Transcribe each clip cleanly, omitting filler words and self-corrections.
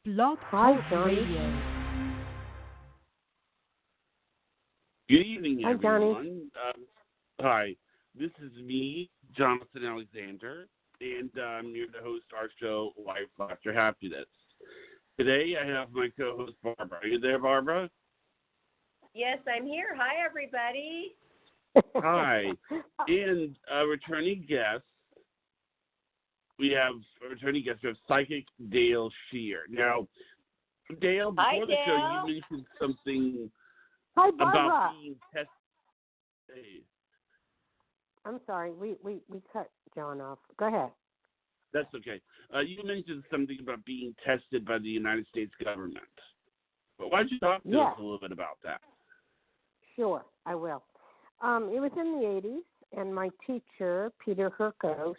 Blog Hi, Talk Johnny. Radio. Good evening, Hi, Johnny. everyone. Hi, this is me, Jonathan Alexander, and I'm here to host our show, Life After Happiness. Today, I have my co-host, Barbara. Are you there, Barbara? Yes, I'm here. Hi, everybody. Hi. And a returning guest, we have psychic Dayle Schear. Now, Dayle, before Hi, the show, Dayle. you mentioned something Hi, Barbara. about being tested. Hey, I'm sorry, we cut John off. Go ahead. that's okay. You mentioned something about being tested by the United States government. But why don't you talk to us a little bit about that? Sure, I will. It was in the 80s, and my teacher, Peter Hurkos,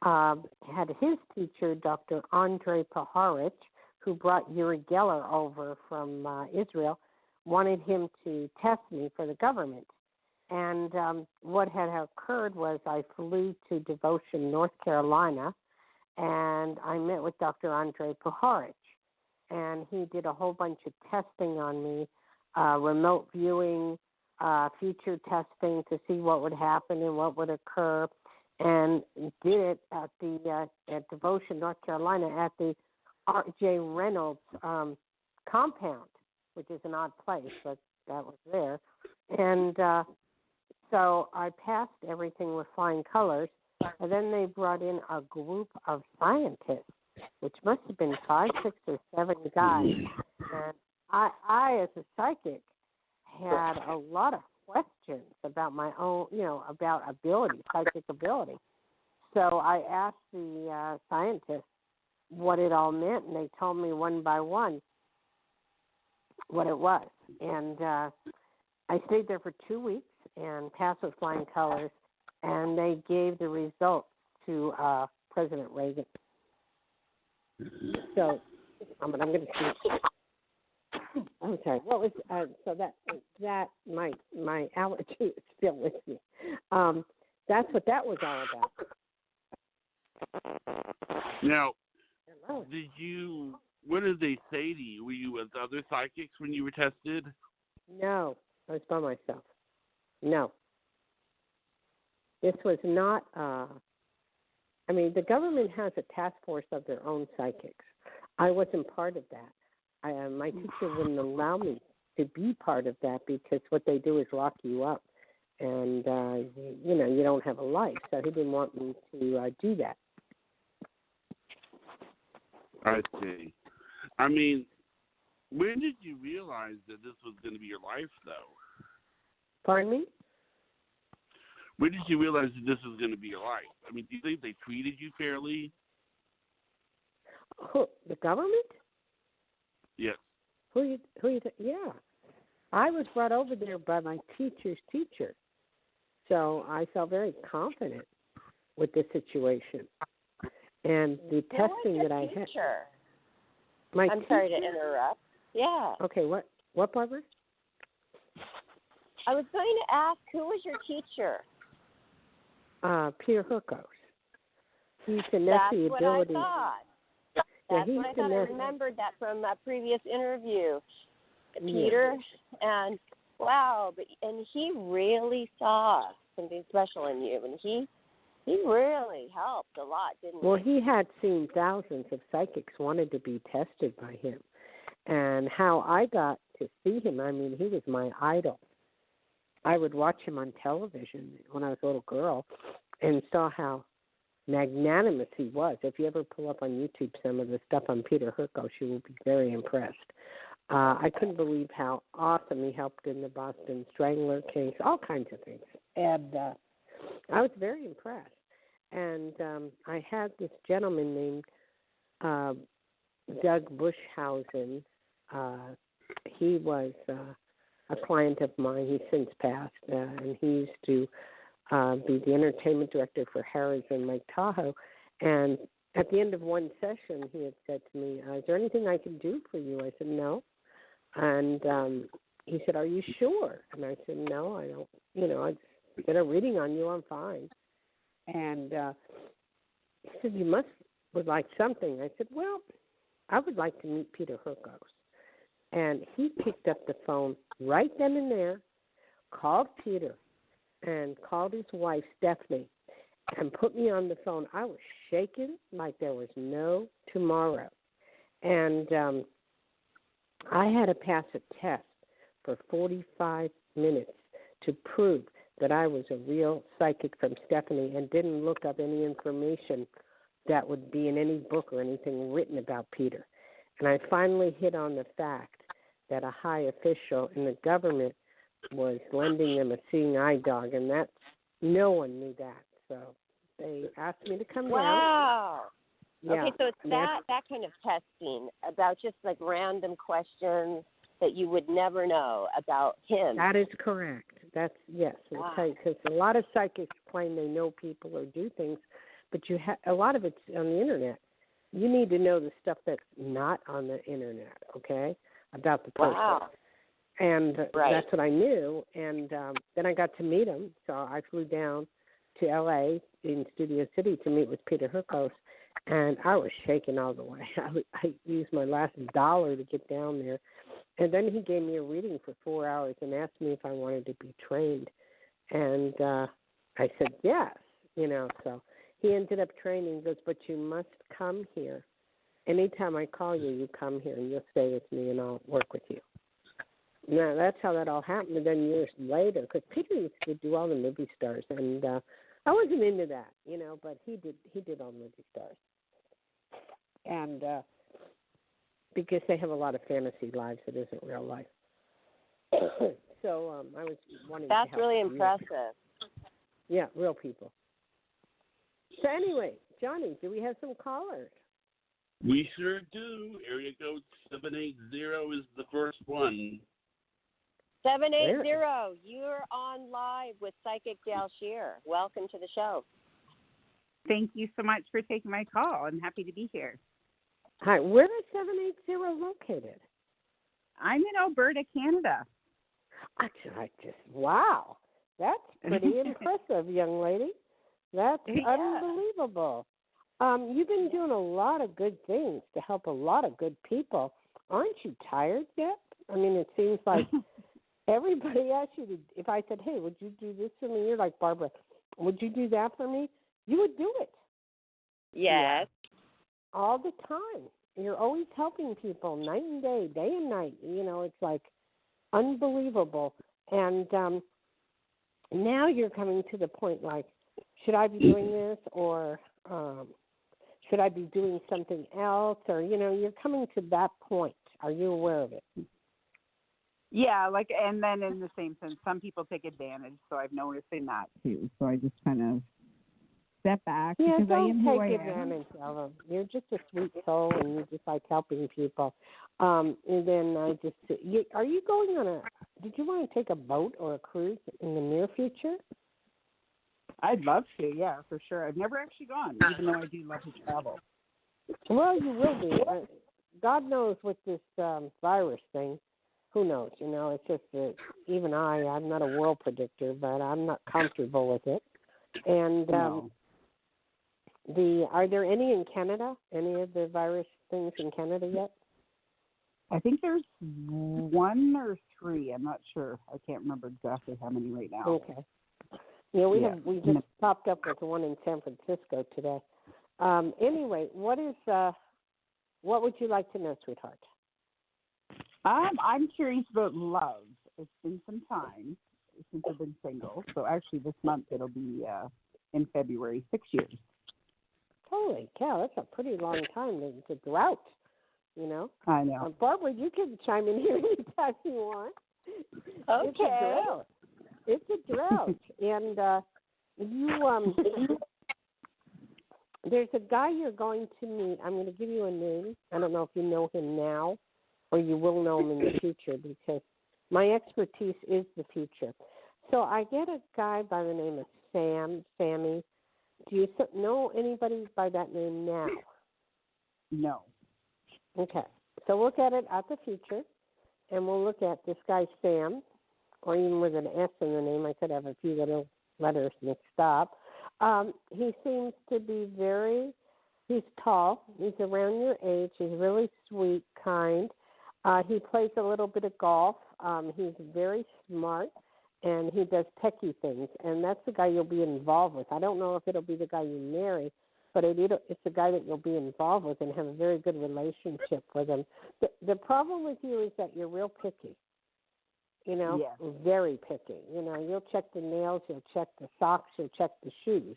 had his teacher, Dr. Andrei Paharich, who brought Uri Geller over from Israel, wanted him to test me for the government. And what had occurred was I flew to Devotion, North Carolina, and I met with Dr. Andrei Paharich. And he did a whole bunch of testing on me, remote viewing, future testing to see what would happen and what would occur, and did it at the at Devotion, North Carolina, at the R.J. Reynolds compound, which is an odd place, but that was there. And so I passed everything with flying colors, and then they brought in a group of scientists, which must have been 5, 6, or 7 guys. And I as a psychic, had a lot of questions about my own, about psychic ability. So I asked the scientists what it all meant, and they told me one by one what it was. And I stayed there for 2 weeks and passed with flying colors, and they gave the results to President Reagan. So I'm going to see. I'm sorry. What was so that my allergy is still with me. That's what that was all about. Now, Hello. what did they say to you? Were you with other psychics when you were tested? No, I was by myself. No. This was not, the government has a task force of their own psychics. I wasn't part of that. My teacher wouldn't allow me to be part of that because what they do is lock you up, and you don't have a life. So he didn't want me to do that. I see. When did you realize that this was going to be your life, though? Pardon me? When did you realize that this was going to be your life? Do you think they treated you fairly? Oh, the government? Yes. Yeah. I was brought over there by my teacher's teacher. So I felt very confident with the situation. And the testing that I had. I'm sorry to interrupt. Yeah. Okay, what, Barbara? I was going to ask, who was your teacher? Peter Hurkos. He's the Nessie That's ability. what I thought. That's what I thought. I remembered that from a previous interview. Peter, and wow, and he really saw something special in you, and he really helped a lot, didn't he? Well, he had seen thousands of psychics wanted to be tested by him, and how I got to see him, he was my idol. I would watch him on television when I was a little girl and saw how magnanimous he was. If you ever pull up on YouTube some of the stuff on Peter Hurkos, you will be very impressed. I couldn't believe how awesome he helped in the Boston Strangler case, all kinds of things. And I was very impressed. And I had this gentleman named Doug Bushhausen. He was a client of mine. He's since passed, and he used to be the entertainment director for Harrah's in Lake Tahoe. And at the end of one session, he had said to me, is there anything I can do for you? I said, no. And he said, are you sure? And I said, no, I don't. I just did a reading on you. I'm fine. And he said, you would like something. I said, well, I would like to meet Peter Hurkos. And he picked up the phone right then and there, called Peter, and called his wife, Stephanie, and put me on the phone. I was shaking like there was no tomorrow. And I had to pass a test for 45 minutes to prove that I was a real psychic from Stephanie and didn't look up any information that would be in any book or anything written about Peter. And I finally hit on the fact that a high official in the government was lending them a seeing eye dog, and that's, no one knew that. So they asked me to come down. Wow. Yeah, okay, so it's that kind of testing about just like random questions that you would never know about him. That is correct. That's, yes, because a lot of psychics claim they know people or do things, but a lot of it's on the internet. You need to know the stuff that's not on the internet, okay, about the person. Wow. And that's what I knew. And then I got to meet him. So I flew down to L.A. in Studio City to meet with Peter Hurkos, and I was shaking all the way. I used my last dollar to get down there. And then he gave me a reading for 4 hours and asked me if I wanted to be trained. And I said yes, so he ended up training. He goes, but you must come here. Anytime I call you, you come here and you'll stay with me and I'll work with you. Now, that's how that all happened. And then years later, because Peter used to do all the movie stars, and I wasn't into that, but he did all movie stars. And because they have a lot of fantasy lives that isn't real life. So I was wanting to help. That's really impressive. Yeah, real people. So anyway, Johnny, do we have some callers? We sure do. Area code 780 is the first one. 780, you're on live with Psychic Dayle Schear. Welcome to the show. Thank you so much for taking my call. I'm happy to be here. Hi, where is 780 located? I'm in Alberta, Canada. Wow, that's pretty impressive, young lady. That's unbelievable. You've been doing a lot of good things to help a lot of good people. Aren't you tired yet? I mean, it seems like everybody asks you to, if I said, hey, would you do this for me? You're like, Barbara, would you do that for me? You would do it. Yes. All the time. You're always helping people night and day and night. It's like unbelievable. And now you're coming to the point like, should I be doing this or should I be doing something else? Or, you're coming to that point. Are you aware of it? Yeah, and then in the same sense, some people take advantage, so I've noticed in that too. So I just kind of step back because I am who I am. Don't take advantage of them. You're just a sweet soul, and you just like helping people. And then are you going on did you want to take a boat or a cruise in the near future? I'd love to, yeah, for sure. I've never actually gone, even though I do love to travel. Well, you will be. God knows with this virus thing. Who knows? It's just that even I'm not a world predictor, but I'm not comfortable with it. And are there any in Canada? Any of the virus things in Canada yet? I think there's 1 or 3. I'm not sure. I can't remember exactly how many right now. Okay. Yeah, we just popped up with one in San Francisco today. Anyway, what would you like to know, sweetheart? I'm curious about love. It's been some time since I've been single. So actually this month it'll be in February, 6 years. Holy cow, that's a pretty long time. It's a drought, I know. Barbara, you can chime in here anytime you want. Okay. It's a drought. And there's a guy you're going to meet. I'm going to give you a name. I don't know if you know him now or you will know him in the future because my expertise is the future. So I get a guy by the name of Sammy. Do you know anybody by that name now? No. Okay. So look at it at the future, and we'll look at this guy Sam, or even with an S in the name. I could have a few little letters mixed up. He seems to be very He's tall. He's around your age. He's really sweet, kind. He plays a little bit of golf. He's very smart, and he does techie things. And that's the guy you'll be involved with. I don't know if it'll be the guy you marry, but it's the guy that you'll be involved with and have a very good relationship with him. The problem with you is that you're real picky. Very picky. You'll check the nails, you'll check the socks, you'll check the shoes,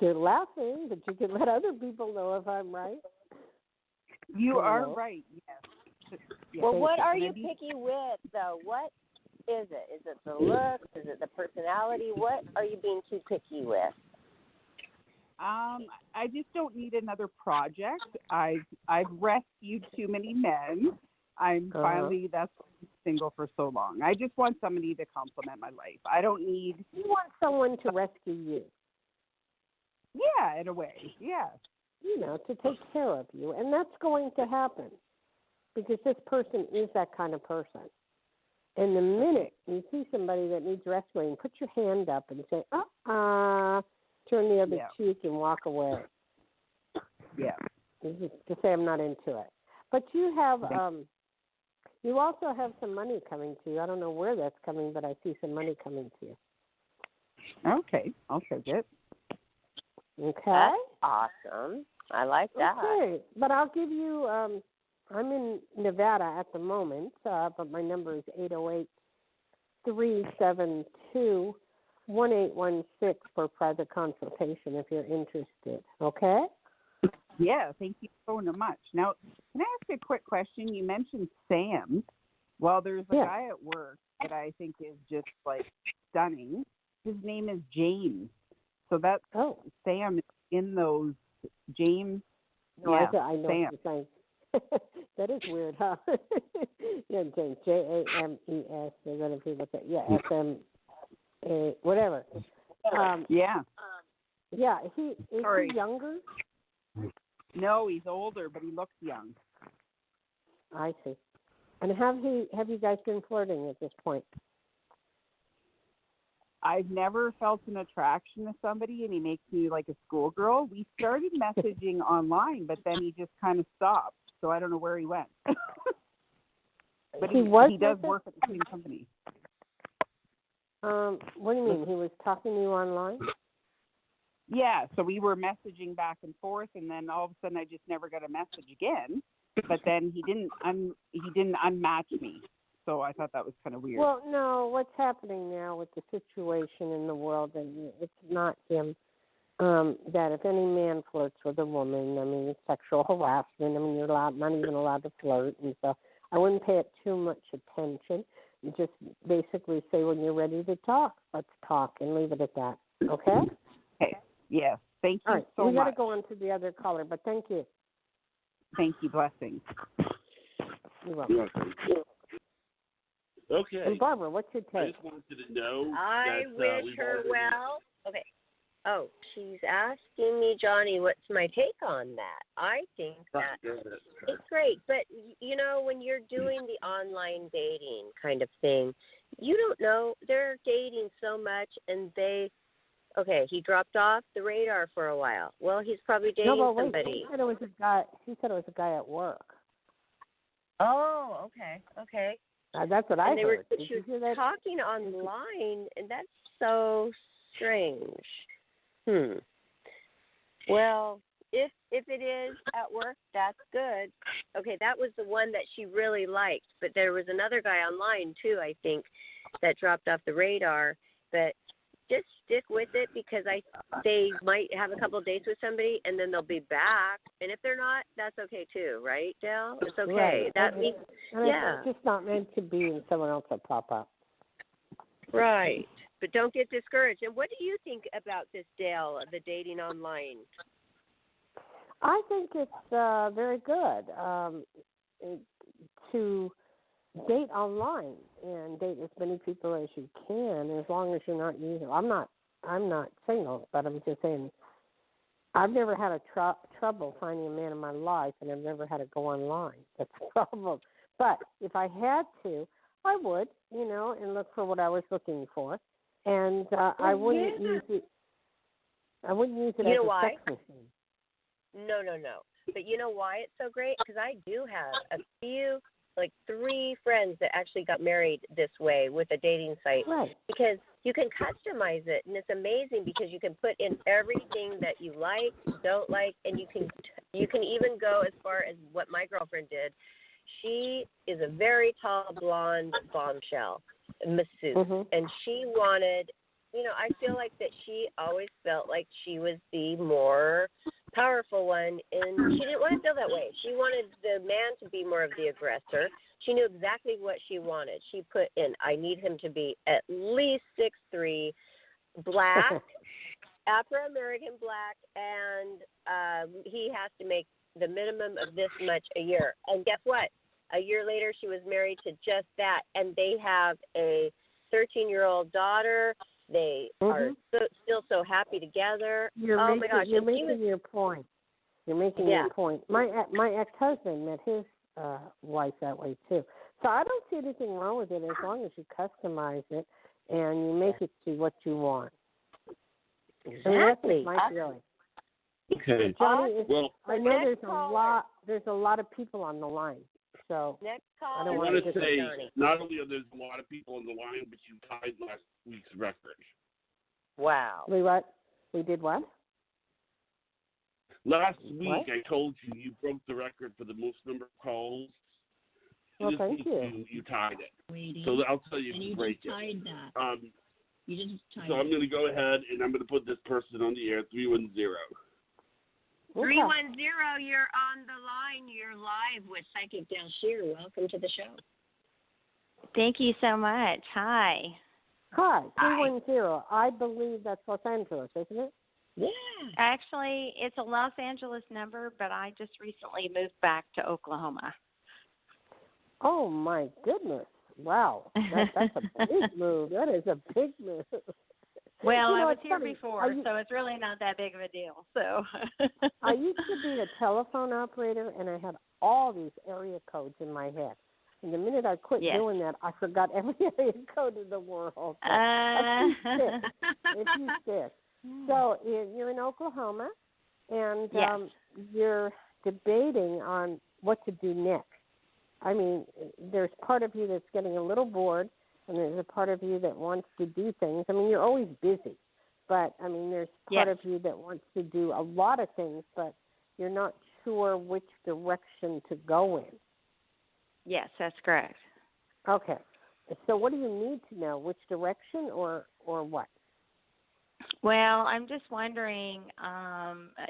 You're laughing, but you can let other people know if I'm right. You are right, yes. Well, what are you picky with, though? What is it? Is it the looks? Is it the personality? What are you being too picky with? I just don't need another project. I've rescued too many men. I'm finally, that's single for so long. I just want somebody to complement my life. I don't need... You want someone to rescue you. Yeah, in a way, yeah. To take care of you. And that's going to happen because this person is that kind of person. And the minute you see somebody that needs rescuing, put your hand up and say, turn the other cheek and walk away. Yeah. To say I'm not into it. But you have... you also have some money coming to you. I don't know where that's coming, but I see some money coming to you. Okay, I'll take it. Okay. That's awesome. I like that. Okay, but I'll give you, I'm in Nevada at the moment, but my number is 808-372-1816 for private consultation if you're interested. Okay? Yeah, thank you so much. Now, can I ask a quick question? You mentioned Sam. Well, there's a guy at work that I think is just, stunning. His name is James. So that's Sam is in those James. No, I know Sam. what you're saying. That is weird, huh? Yeah, James, James. There's other people say, SM, whatever. Yeah. Yeah, is he younger? No, he's older, but he looks young. I see. And have you guys been flirting at this point? I've never felt an attraction to somebody, and he makes me like a schoolgirl. We started messaging online, but then he just kind of stopped. So I don't know where he went. But he does work at the same company. What do you mean? He was talking to you online? Yeah, so we were messaging back and forth, and then all of a sudden I just never got a message again. But then he didn't unmatch me. So I thought that was kind of weird. Well, no, what's happening now with the situation in the world, and it's not him, that if any man flirts with a woman, I mean, it's sexual harassment. I mean, you're not even allowed to flirt, and so I wouldn't pay it too much attention. You just basically say when you're ready to talk, let's talk, and leave it at that. Okay? Okay. Yes. Thank you all right, so much. We got to go on to the other caller, but thank you. Thank you. Blessings. You're welcome. Okay. And Barbara, what's your take? I just wanted to know. I wish her well. Okay. Oh, she's asking me, Johnny, what's my take on that? I think that it's great. But, when you're doing the online dating kind of thing, you don't know. They're dating so much, and he dropped off the radar for a while. Well, he's probably dating somebody. She said it was a guy. She said it was a guy at work. Oh, okay. That's what I heard. Did you hear that? Talking online, and that's so strange. Well, if it is at work, that's good. Okay, that was the one that she really liked, but there was another guy online too, I think, that dropped off the radar. But just stick with it because they might have a couple of dates with somebody and then they'll be back. And if they're not, that's okay too, right, Dayle? It's okay. Right. That means, It's just not meant to be, and someone else will pop up. Right. But don't get discouraged. And what do you think about this, Dayle, the dating online? I think it's very good to date online and date as many people as you can, as long as you're not using. I'm not single, but I'm just saying I've never had a trouble finding a man in my life, and I've never had to go online. That's the problem. But if I had to, I would, and look for what I was looking for, and I wouldn't use it. I wouldn't use it You as know a why? sex machine. No. But you know why it's so great? Because I do have a few, like 3 friends that actually got married this way with a dating site. Right. Because you can customize it, and it's amazing because you can put in everything that you like, don't like, and you can even go as far as what my girlfriend did. She is a very tall blonde bombshell, masseuse, and she wanted. I feel like that she always felt like she was the more powerful one, and she didn't want to feel that way. She wanted the man to be more of the aggressor. She knew exactly what she wanted. She put in, I need him to be at least 6'3", black, Afro-American black, and he has to make the minimum of this much a year. And guess what? A year later, she was married to just that, and they have a 13-year-old daughter. They are still so happy together. You're making your point. You're making your point. My ex-husband met his wife that way too. So I don't see anything wrong with it as long as you customize it and you make it to what you want. Exactly. My feeling. Okay. Johnny, I know there's a lot of people on the line. So next call. I want to say, not only are there a lot of people on the line, but you tied last week's record. Wow. We did what? Last week, I told you broke the record for the most number of calls. Well, thank you. You tied it. So I'll tell you to break it. And you just tied that. You just tied so I'm going to go ahead and I'm going to put this person on the air, 310. 310, you're on the line. You're live with Psychic Dayle Schear. Welcome to the show. Thank you so much. Hi. Hi, 310. I believe that's Los Angeles, isn't it? Yeah. Actually, it's a Los Angeles number, but I just recently moved back to Oklahoma. Oh, my goodness. Wow. That's a big move. That is a big move. Well, I was here before, so it's really not that big of a deal. So I used to be a telephone operator, and I had all these area codes in my head. And the minute I quit doing that, I forgot every area code in the world. If you stick. So you're in Oklahoma, and you're debating on what to do next. I mean, there's part of you that's getting a little bored, and there's a part of you that wants to do things. I mean, you're always busy, but, I mean, there's part of you that wants to do a lot of things, but you're not sure which direction to go in. Yes, that's correct. Okay. So what do you need to know, which direction or what? Well, I'm just wondering,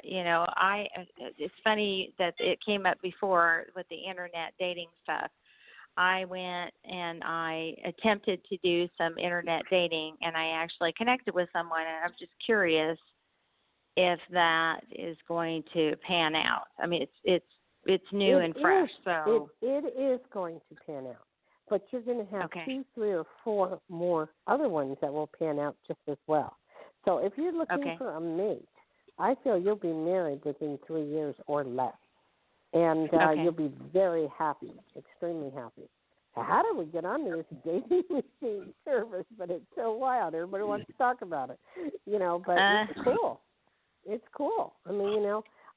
it's funny that it came up before with the internet dating stuff. I went and I attempted to do some internet dating, and I actually connected with someone, and I'm just curious if that is going to pan out. I mean, it's new and fresh, so it is going to pan out. But you're going to have 2, 3, or 4 more other ones that will pan out just as well. So if you're looking for a mate, I feel you'll be married within 3 years or less. And you'll be very happy, extremely happy. How do we get on this dating machine service? But it's so wild. Everybody wants to talk about it, but it's cool. It's cool. I mean,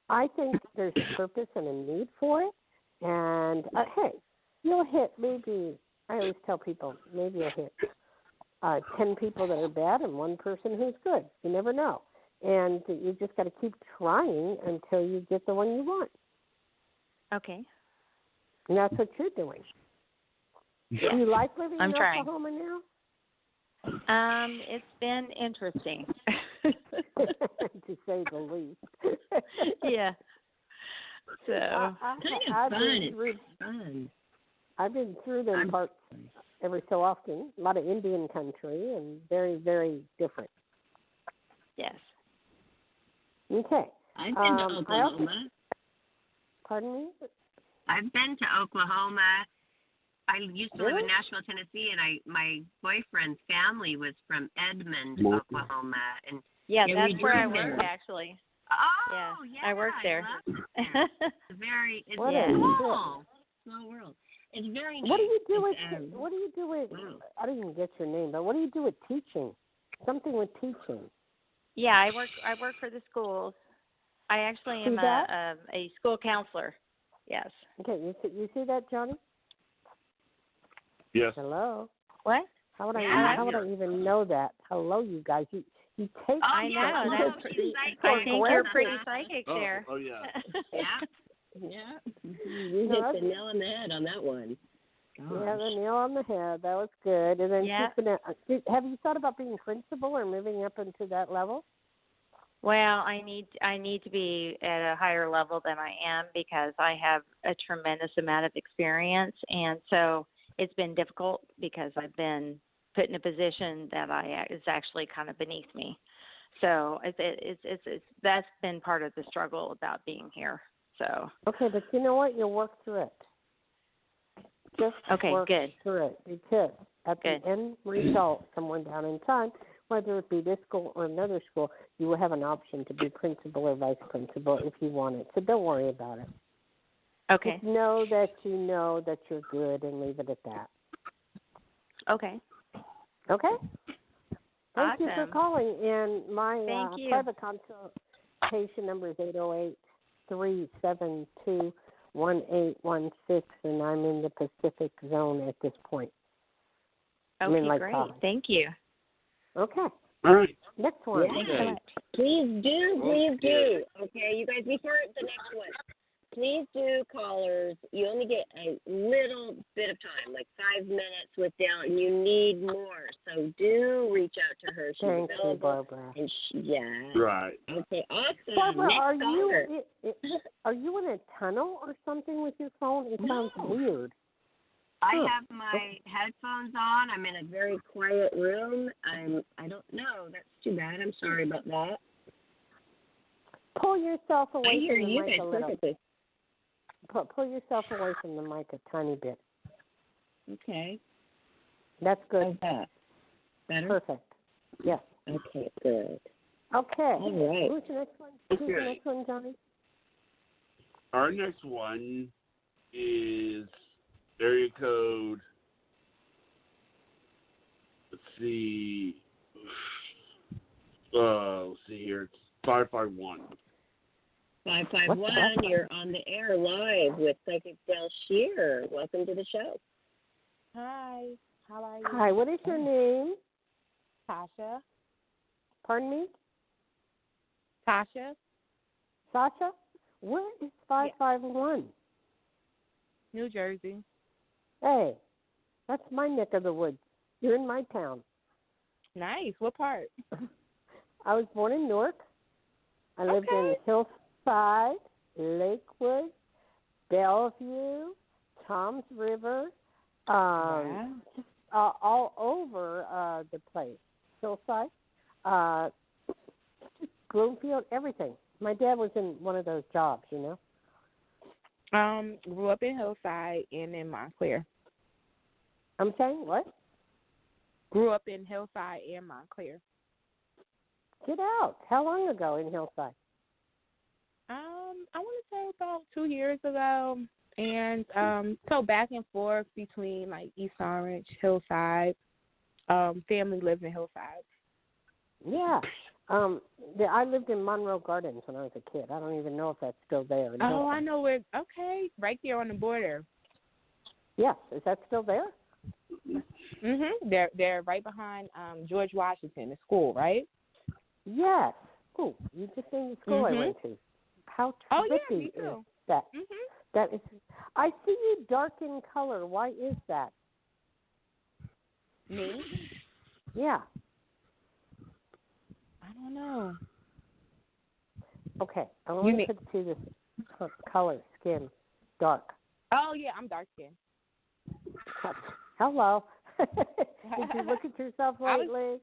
I think there's a purpose and a need for it. And, hey, you'll hit maybe, I always tell people, maybe you'll hit 10 people that are bad and 1 person who's good. You never know. And you just got to keep trying until you get the one you want. Okay. And that's what you're doing. Yeah. Do you like living in trying. Oklahoma now? It's been interesting. To say the least. Yeah. So I've been through them parts every so often. A lot of Indian country and very, very different. Yes. Okay. I've been to Oklahoma. Pardon me? I've been to Oklahoma. I used to live in Nashville, Tennessee, and my boyfriend's family was from Edmond, Oklahoma, and that's where I work actually. Oh, yeah, I work there. It's cool. Small world. It's very nice. What do you do with? I didn't even get your name, but what do you do with teaching? Something with teaching. Yeah, I work for the schools. I actually am a school counselor. Yes. Okay, you see that, Johnny? Yes. Hello. What? How would I even know that? Hello, you guys. You take. I know. I think you're pretty psychic there. Oh yeah. Yeah. You hit the nail on the head on that one. Gosh. Yeah, the nail on the head. That was good. And then have you thought about being principal or moving up into that level? Well, I need to be at a higher level than I am because I have a tremendous amount of experience, and so it's been difficult because I've been put in a position that is actually kind of beneath me. So it's that's been part of the struggle about being here. So okay, but you know what? You'll work through it. Just work through it because at the end result, somewhere down in time, whether it be this school or another school, you will have an option to be principal or vice principal if you want it. So don't worry about it. Okay. Just know that you're good and leave it at that. Okay. Okay? Thank Awesome. you for calling. And my private consultation number is 808-372-1816, and I'm in the Pacific Zone at this point. Okay, great. Thank you. Okay. All right. Next one. Yeah. Please do. Okay, you guys, before the next one, please do, callers. You only get a little bit of time, like 5 minutes with Dayle, and you need more. So do reach out to her. She's Thank available. you, Barbara. And Right. Okay, awesome. Barbara, next are you in a tunnel or something with your phone? It sounds weird. I have my headphones on. I'm in a very quiet room. I don't know. That's too bad. I'm sorry about that. Pull yourself away I hear from the you mic guys a little. perfectly. Pull yourself away from the mic a tiny bit. Okay. That's good. How's that? Better? Perfect. Yes. Okay, good. Okay. All right. Who's the next one? Okay. Who's the next one, Johnny? Our next one is area code. Let's see here. It's 551. 551, you're on the air live with Psychic Dayle Schear. Welcome to the show. Hi. How are you? Hi, what is your name? Tasha. Pardon me? Tasha. Sasha? Where is 551? New Jersey. Hey, that's my neck of the woods. You're in my town. Nice. What part? I was born in Newark. I lived in Hillside, Lakewood, Bellevue, Toms River, just all over the place. Hillside, Bloomfield, everything. My dad was in one of those jobs, you know. Grew up in Hillside and in Montclair. I'm saying what? Grew up in Hillside and Montclair. Get out. How long ago in Hillside? I want to say about 2 years ago. And so back and forth between like East Orange, Hillside. Family lives in Hillside. Yeah. I lived in Monroe Gardens when I was a kid. I don't even know if that's still there. Oh, I know where. Okay, right there on the border. Yes, is that still there? Mhm. They're right behind George Washington, the school, right? Yes. Oh, you just named the school I went to. How trippy me too. is that? Mhm. That is. I see you dark in color. Why is that? Me? Yeah. I don't know. Okay, I want to see this color, skin, dark. Oh yeah, I'm dark skinned. Hello. Did you look at yourself lately?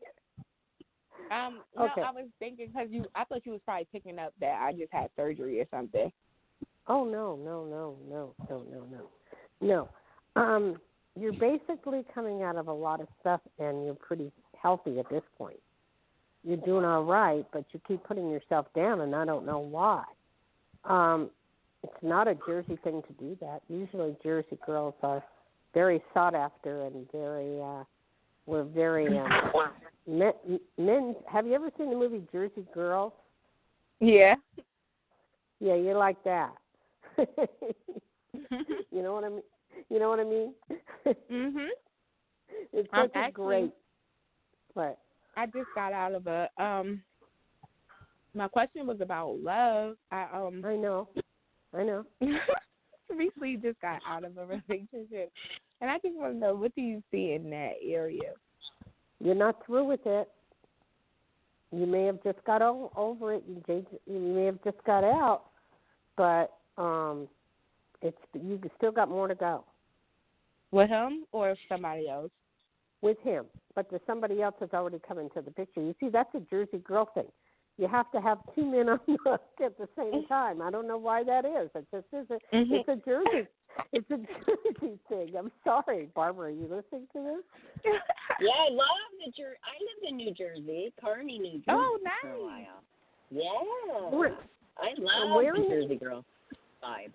No, I was thinking because I thought you was probably picking up that I just had surgery or something. Oh no. You're basically coming out of a lot of stuff, and you're pretty healthy at this point. You're doing all right, but you keep putting yourself down, and I don't know why. It's not a Jersey thing to do that. Usually Jersey girls are very sought after and very were very men. Have you ever seen the movie Jersey Girls? Yeah. Yeah, you like that. You know what I mean? You know what I mean? Mhm. It's such a great. What? I just got out of a my question was about love. I know. recently just got out of a relationship, and I just want to know, what do you see in that area? You're not through with it. You may have just got over it. You may have just got out, but you still got more to go. With him or somebody else? With him, but there's somebody else that's already come into the picture. You see, that's a Jersey girl thing. You have to have two men on the hook at the same time. I don't know why that is. It just is. It's a Jersey. It's a Jersey thing. I'm sorry, Barbara. Are you listening to this? Yeah, I love the Jersey. I lived in New Jersey, Kearney, New Jersey. Oh, nice. For a while. Yeah. I love the Jersey girl vibe.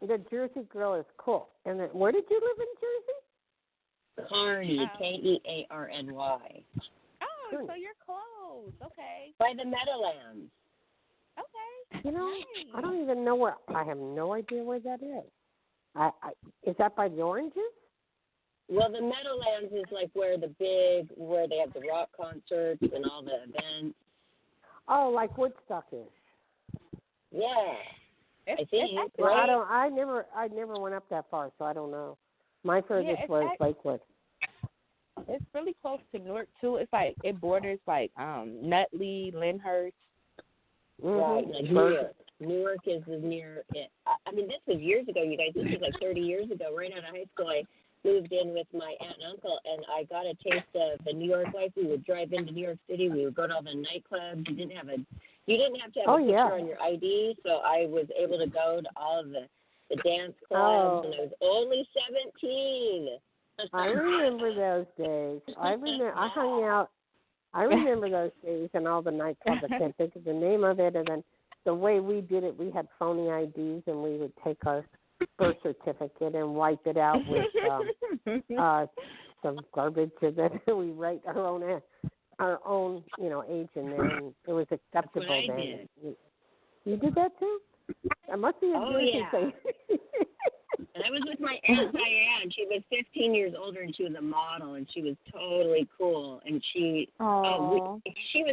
The Jersey girl is cool. And then, where did you live in Jersey? Kearney, Kearny. Oh, so you're close. Okay. By the Meadowlands. Okay. You know, nice. I don't even know where. I have no idea where that is. Is that by the Oranges? Well, the Meadowlands is like where they have the rock concerts and all the events. Oh, like Woodstock is. Yeah. I think. Well, right? I never went up that far, so I don't know. My furthest was Lakewood. It's really close to Newark too. It's like it borders like Nutley, Lyndhurst. Right, like Newark is near it. I mean, this was years ago, you guys. This was like 30 years ago. Right out of high school, I moved in with my aunt and uncle, and I got a taste of the New York life. We would drive into New York City. We would go to all the nightclubs. You didn't have to have a picture on your ID, so I was able to go to all of the dance clubs, and I was only 17. I remember those days. I hung out. I remember those days and all the nightclubs. I can't think of the name of it. And then the way we did it, we had phony IDs, and we would take our birth certificate and wipe it out with some garbage, and then we write our own age in there, and it was acceptable then. You did that too? That must be a Jersey thing. And I was with my Aunt Diane. She was 15 years older, and she was a model, and she was totally cool. And she was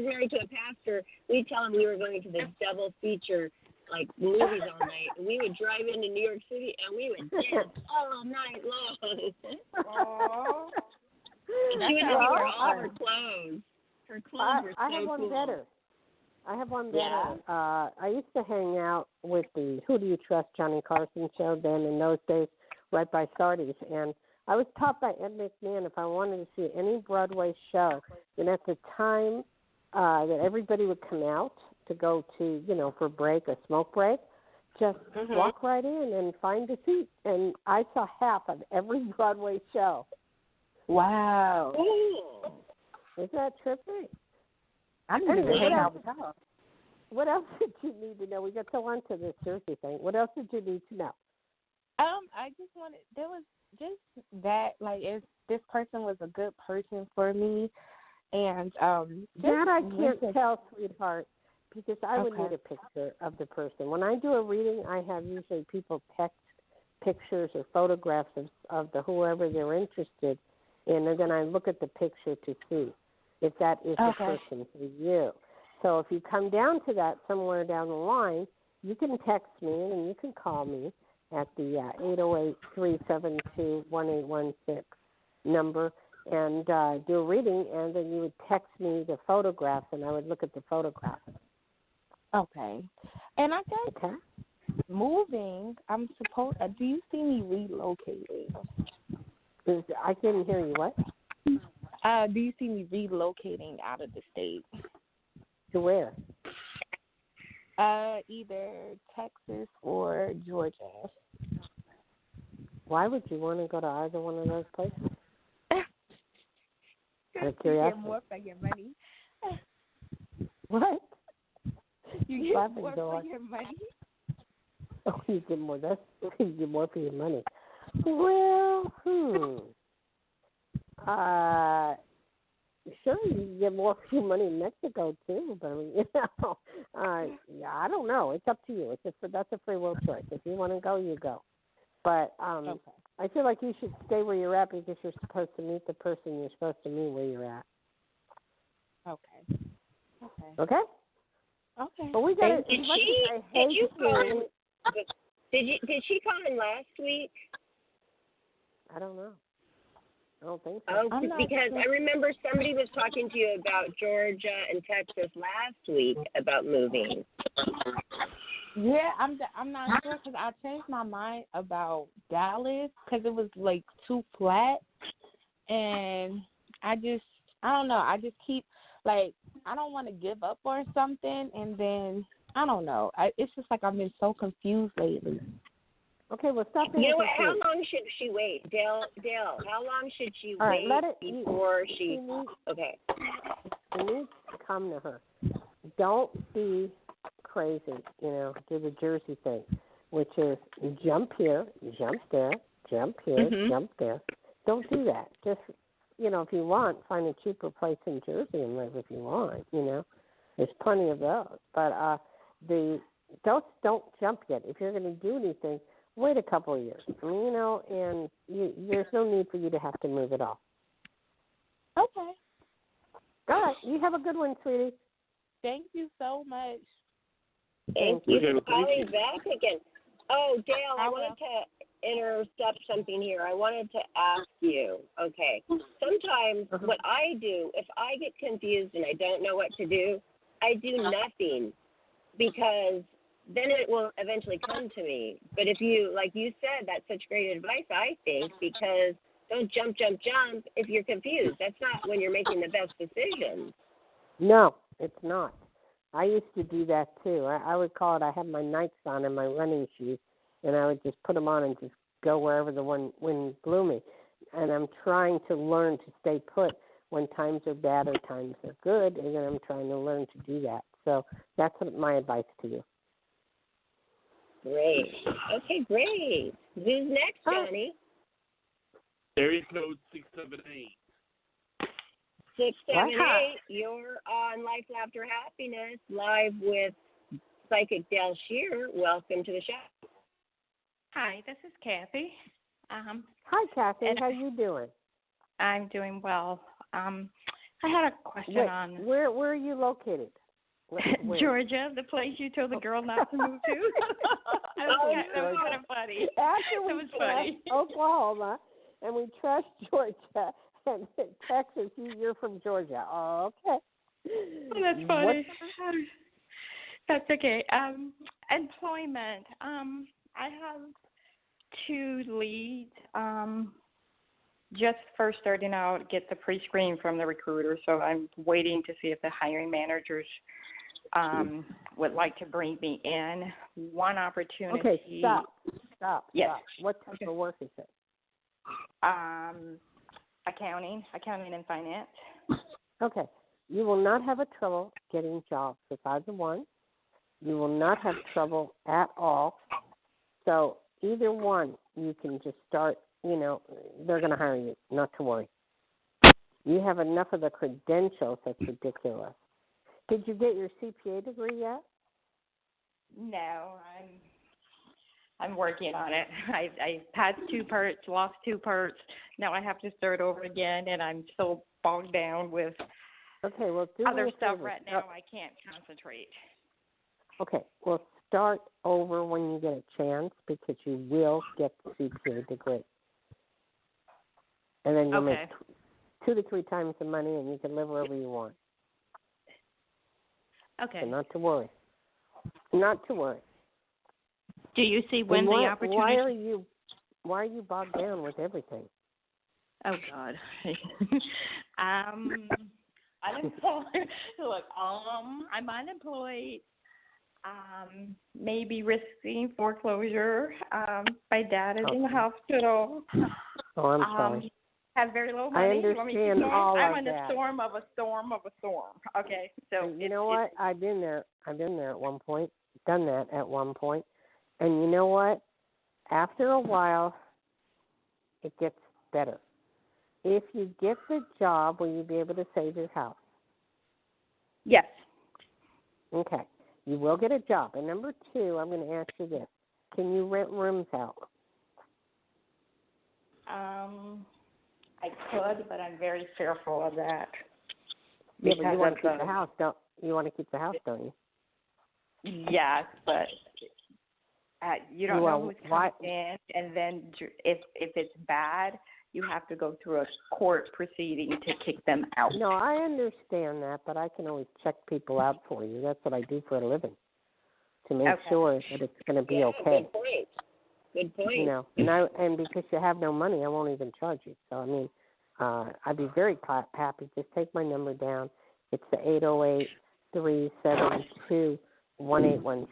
married to a pastor. We'd tell him we were going to this double feature, like, movies all night. And we would drive into New York City, and we would dance all night long. Aww. And she would wear all her clothes. Her clothes were so I have one cool. better. I have one better. Yeah. I used to hang out with the Who Do You Trust Johnny Carson show then in those days, right by Sardi's. And I was taught by Ed McMahon if I wanted to see any Broadway show, then at the time that everybody would come out to go to, for a smoke break, just walk right in and find a seat. And I saw half of every Broadway show. Wow. Cool. Isn't that trippy? I didn't even hang out with her. What else did you need to know? We got to on to this Jersey thing. What else did you need to know? I just wanted, there was just that, like, if this person was a good person for me, and that I can't tell, sweetheart, because I would need a picture of the person. When I do a reading, I have usually people text pictures or photographs of the whoever they're interested in, and then I look at the picture to see if that is the person for you. So if you come down to that somewhere down the line, you can text me and you can call me at the 808-372-1816 number and do a reading, and then you would text me the photographs, and I would look at the photographs. Okay. And I guess moving, do you see me relocating? I didn't hear you, what? Do you see me relocating out of the state? To where? Either Texas or Georgia. Why would you want to go to either one of those places? Out of You curiosity. get more for your money. What? You get more for your money. Oh, you get more. You get more for your money. Well, Sure, you can get more for your money in Mexico too, but I mean, yeah, I don't know. It's up to you. That's a free will choice. If you want to go, you go. But Okay. I feel like you should stay where you're at because you're supposed to meet the person you're supposed to meet where you're at. Okay. Okay. Okay. But we got to. Did you call in? Did she call in last week? I don't know. I don't think so. Oh, because I remember somebody was talking to you about Georgia and Texas last week about moving. Yeah, I'm not sure because I changed my mind about Dallas because it was like too flat, and I don't know. I just keep like I don't want to give up or something, and then I don't know. It's just like I've been so confused lately. Okay, well, stop being You know what? confused. How long should she wait, Dayle? How long should she All right, wait before she? Okay. You need to come to her. Don't be crazy, do the Jersey thing, which is jump here, jump there, jump here, jump there. Don't do that. Just, if you want, find a cheaper place in Jersey and live if you want, There's plenty of those. But don't jump yet. If you're going to do anything, wait a couple of years. And there's no need for you to have to move at all. Okay. All right. You have a good one, sweetie. Thank you so much. Thank you for calling back again. Oh, Dayle, I wanted to intercept something here. I wanted to ask you, okay, sometimes what I do, if I get confused and I don't know what to do, I do nothing because then it will eventually come to me. But if you, like you said, that's such great advice, I think, because don't jump if you're confused. That's not when you're making the best decisions. No, it's not. I used to do that too. I would call it, I had my Nikes on and my running shoes, and I would just put them on and just go wherever the wind blew me. And I'm trying to learn to stay put when times are bad or times are good, and then I'm trying to learn to do that. So that's my advice to you. Great. Okay, great. Who's next, Johnny? Area code 678. 678, you're on Life, Laughter, Happiness, live with Psychic Dayle Schear. Welcome to the show. Hi, this is Kathy. Hi, Kathy. How you doing? I'm doing well. I had a question on... Where are you located? Where? Georgia, the place you told the girl not to move to. That was kind of funny. After we trashed Oklahoma and we trashed Georgia and Texas, you're from Georgia. Oh, okay. Oh, that's funny. That's okay. Employment. I have 2 leads. Just first starting out, get the pre-screen from the recruiter, so I'm waiting to see if the hiring managers would like to bring me in. One opportunity. Okay, stop. Yes. Stop. What type of work is it? Accounting and finance. Okay. You will not have a trouble getting jobs with either one. You will not have trouble at all. So either one, you can just start, they're going to hire you, not to worry. You have enough of the credentials that's ridiculous. Did you get your CPA degree yet? No, I'm working on it. I passed 2 parts, lost 2 parts. Now I have to start over again, and I'm so bogged down with other stuff right now. I can't concentrate. Okay, well, start over when you get a chance because you will get the CPA degree. And then you'll make 2 to 3 times the money, and you can live wherever you want. Okay. So not to worry. Not to worry. Do you see when the opportunity? Why are you bogged down with everything? Oh God. Unemployed. Look, I'm unemployed. Maybe risking foreclosure. My dad is in the hospital. Oh, I'm sorry. Have very low money. I understand all of that. I'm in a storm of a storm of a storm. Okay, so you know what? I've been there. I've been there at one point. Done that at one point. And you know what? After a while, it gets better. if you get the job, will you be able to save your house? Yes. Okay. You will get a job. And number 2, I'm going to ask you this. Can you rent rooms out? I could, but I'm very fearful of that. Yeah, but you want to keep the house, don't you? Want to keep the house, don't you? Yes, but you don't know who's coming in, and then if it's bad, you have to go through a court proceeding to kick them out. No, I understand that, but I can always check people out for you. That's what I do for a living, to make sure that it's going to be okay. Good point. You know, and because you have no money, I won't even charge you. So I mean, I'd be very happy. Just take my number down. It's the 808-372-1816,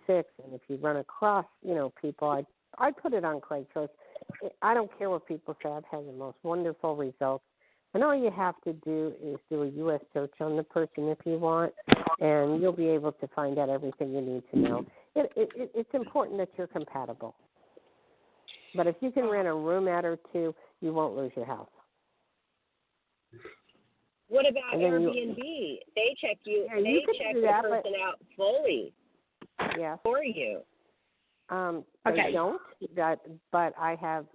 and if you run across, people, I put it on Craigslist. I don't care what people say. I've had the most wonderful results. And all you have to do is do a U.S. search on the person if you want, and you'll be able to find out everything you need to know. It's important that you're compatible. But if you can rent a room out or 2, you won't lose your house. What about Airbnb? They check you. Yeah, they check the person out fully for you. They don't. But I have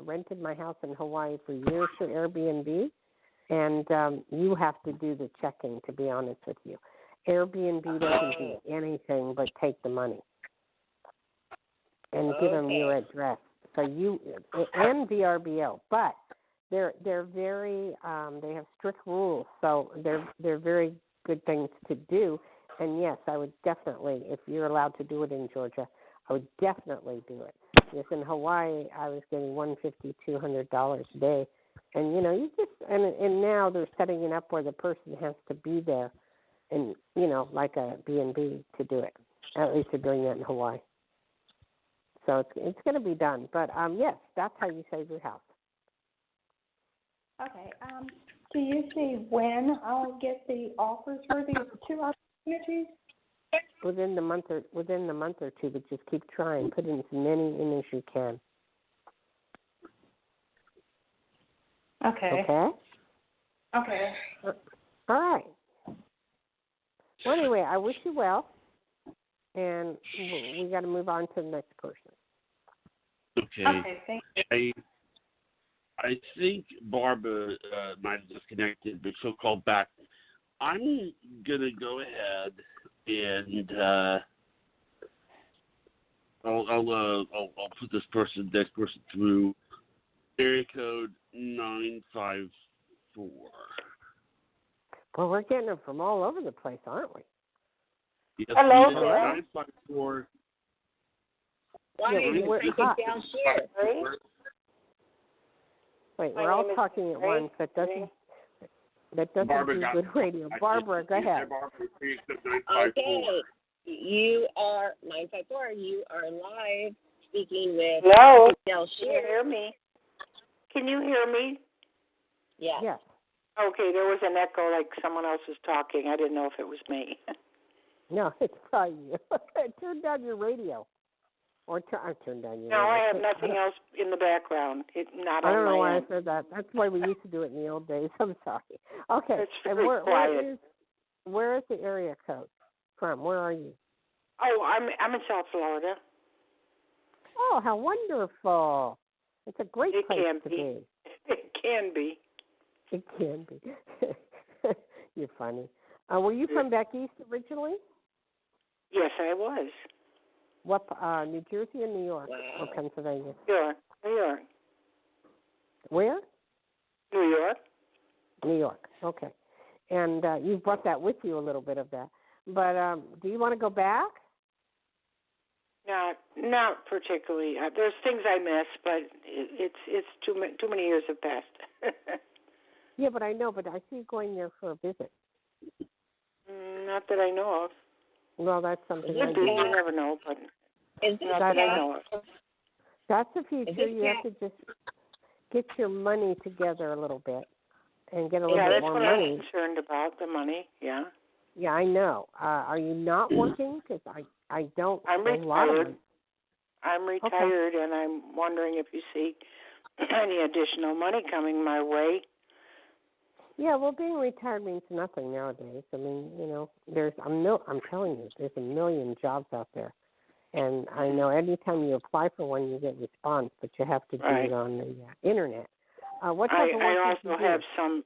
rented my house in Hawaii for years for Airbnb, and you have to do the checking, to be honest with you. Airbnb doesn't do anything but take the money and give them your address. So and VRBO, but they're very they have strict rules, so they're very good things to do. And yes, I would definitely, if you're allowed to do it in Georgia, I would definitely do it. Because in Hawaii, I was getting $150, $200 a day, and you just and now they're setting it up where the person has to be there, and like a B&B to do it. At least they're doing that in Hawaii. So it's going to be done. But, yes, that's how you save your house. Okay. Do you see when I'll get the offers for these 2 opportunities? Within the month or 2, but just keep trying. Put in as many in as you can. Okay. Okay? Okay. All right. Well, anyway, I wish you well. And we got to move on to the next person. Okay. Thank you. I think Barbara might have disconnected, but she'll call back. I'm gonna go ahead and I'll put this next person through. Area code 954. Well, we're getting them from all over the place, aren't we? Yes, hello, 954. Why are you taking Dayle Schear? Wait, we're all talking at once. That doesn't Barbara do good radio. Barbara, go ahead. Okay, you are 954. You are live speaking with Dayle Schear. Can you hear me? Can you hear me? Yeah. Yes. Okay, there was an echo like someone else was talking. I didn't know if it was me. No, it's probably you. Turn down your radio. Or turn down your radio. No, I have nothing else in the background. I don't know why I said that. That's the way we used to do it in the old days. I'm sorry. Okay. It's very quiet. Where is the area code from? Where are you? Oh, I'm in South Florida. Oh, how wonderful. It's a great place to be. It can be. It can be. You're funny. Were you from back east originally? Yes, I was. What, New Jersey or New York or Pennsylvania? New York. Where? New York. New York. Okay. And you brought that with you, a little bit of that. But do you want to go back? Not particularly. There's things I miss, but it's too many years have passed. Yeah, but I know. But I see you going there for a visit. Not that I know of. Well, that's something. You never know, but not that I know of. That's the future. You have to just get your money together a little bit and get a little bit more money. Yeah, that's what I'm concerned about, the money, yeah. Yeah, I know. Are you not working? Because I don't. I'm retired. I'm retired, and I'm wondering if you see any additional money coming my way. Yeah, well, being retired means nothing nowadays. I mean, I'm telling you, there's a million jobs out there. And I know anytime you apply for one, you get response, but you have to do it on the internet. I also have some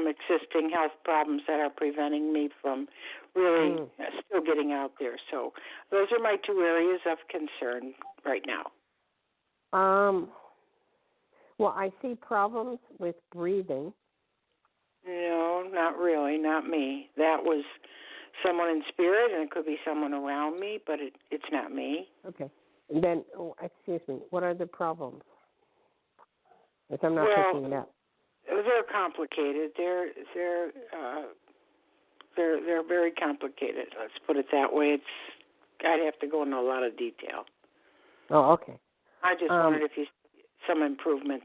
existing health problems that are preventing me from really still getting out there. So those are my two areas of concern right now. Well, I see problems with breathing. No, not really, not me. That was someone in spirit, and it could be someone around me, but it's not me. Okay. And then, excuse me, what are the problems? If I'm not picking it up. They're complicated. They're very complicated. Let's put it that way. I'd have to go into a lot of detail. Oh, okay. I just wondered if you see some improvement.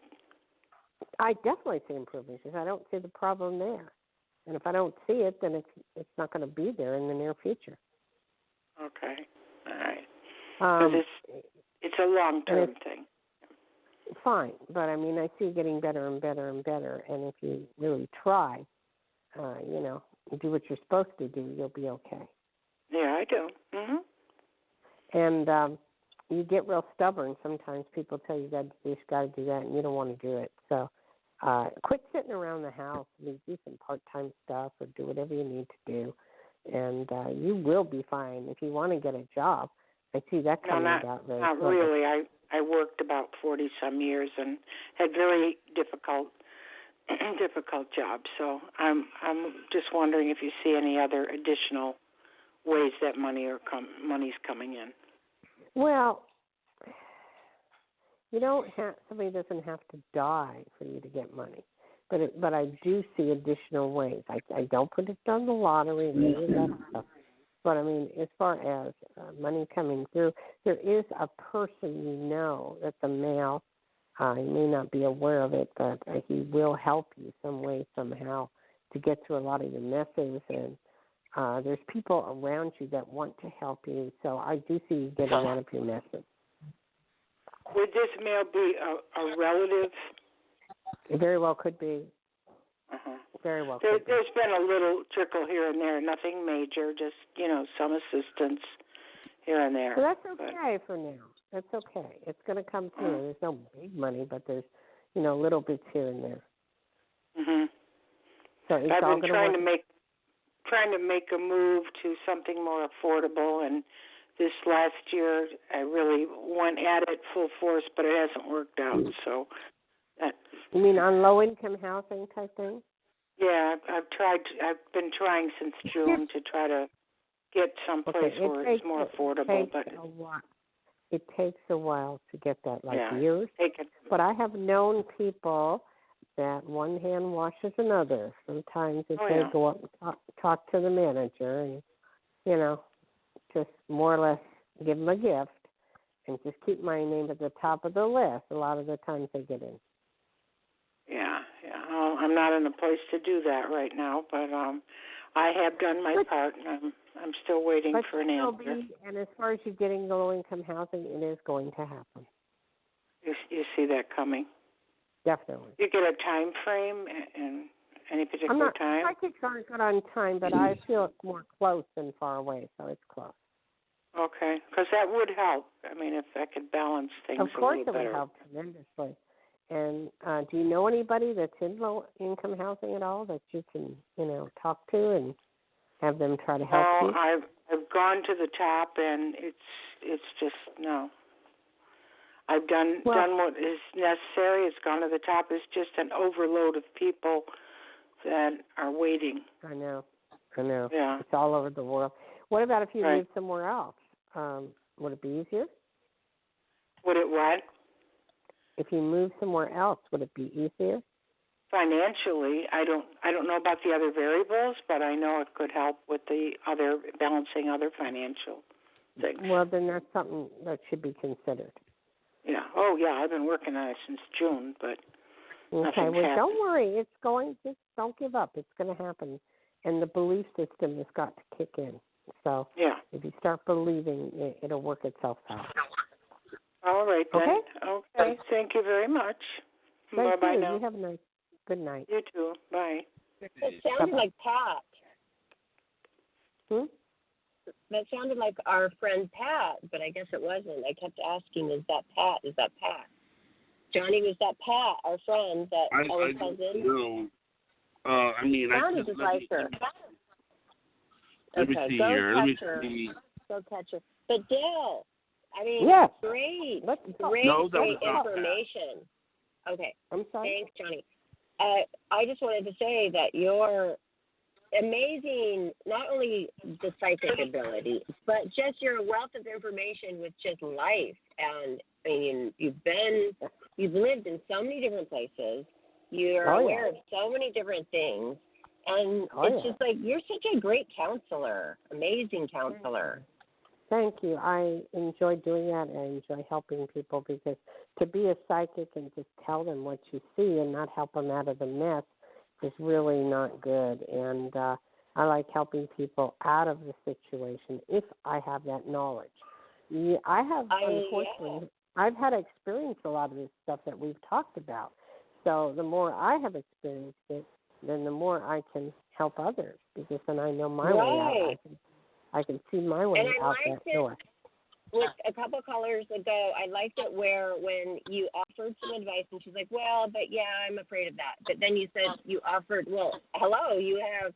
I definitely see improvement because I don't see the problem there. And if I don't see it, then it's not going to be there in the near future. Okay. All right. Because it's a long-term thing. Fine. But, I mean, I see it getting better and better and better. And if you really try, do what you're supposed to do, you'll be okay. Yeah, I do. Mm-hmm. And you get real stubborn. Sometimes people tell you that you just got to do that, and you don't want to do it. So quit sitting around the house. Do some part-time stuff or do whatever you need to do, and you will be fine. If you want to get a job, I see that coming about very not slowly. really. I worked about 40-some years and had very difficult jobs. So I'm just wondering if you see any other additional ways that money's coming in. Well, somebody doesn't have to die for you to get money, but I do see additional ways. I don't predict on the lottery and any of that stuff, but I mean, as far as money coming through, there is a person that's a male. You may not be aware of it, but he will help you some way somehow to get through a lot of your messes, and there's people around you that want to help you. So I do see you getting out of your messes. Would this male be a relative? It very well could be. Uh-huh. Very well There's could be. been a little trickle here and there, nothing major, just, some assistance here and there. So that's okay for now. That's okay. It's going to come through. There's no big money, but there's, little bits here and there. Mhm. So it's I've all been going trying to make a move to something more affordable, and this last year I really went at it full force, but it hasn't worked out. So you mean on low-income housing type thing? Yeah, I've been trying since June to try to get someplace where it's more affordable. It takes a while to get that, years. But I have known people that one hand washes another. Sometimes if they go up and talk to the manager and, just more or less give them a gift and just keep my name at the top of the list, a lot of the times they get in. Yeah. Well, I'm not in a place to do that right now, but I have done my part, and I'm still waiting for an answer. And as far as you getting the low-income housing, it is going to happen. You see that coming? Definitely. You get a time frame and any particular time? Psychics aren't good on time, but I feel it's more close than far away, so it's close. Okay, because that would help. I mean, if that could balance things a little better. Of course it would help tremendously. And do you know anybody that's in low-income housing at all that you can, talk to and have them try to help you? No, I've gone to the top, and it's just no. I've done what is necessary. It's gone to the top. It's just an overload of people that are waiting. I know. Yeah. It's all over the world. What about if you live somewhere else? Would it be easier? Would it what? If you move somewhere else, would it be easier? Financially, I don't know about the other variables, but I know it could help with the balancing other financial things. Well, then that's something that should be considered. Yeah. Oh, yeah. I've been working on it since June, but nothing's happened. Don't worry. Just don't give up. It's going to happen, and the belief system has got to kick in. So if you start believing, it'll work itself out. All right, then. Okay. Thank you very much. Bye-bye now. You have a good night. You too. Bye. It sounded like Pat. That sounded like our friend Pat, but I guess it wasn't. I kept asking, is that Pat? Is that Pat? Johnny, was that Pat, our friend that always calls in? No. I mean, sounded just like her. Let me see here. Let me see. Go catch her. But Dayle, I mean, great information. Okay. I'm sorry. Thanks, Johnny. I just wanted to say that you're amazing, not only the psychic ability, but just your wealth of information with just life. And I mean, you've lived in so many different places. You're aware of so many different things. And it's just like, you're such a great counselor, amazing counselor. Thank you. I enjoy doing that. I enjoy helping people, because to be a psychic and just tell them what you see and not help them out of the mess is really not good. And I like helping people out of the situation if I have that knowledge. Unfortunately, I've had to experience a lot of this stuff that we've talked about. So the more I have experienced it, then the more I can help others, because then I know my way out. I can see my way out that door. With a couple callers ago, I liked it when you offered some advice, and she's like, well, but I'm afraid of that. But then you said you offered, well, hello, you have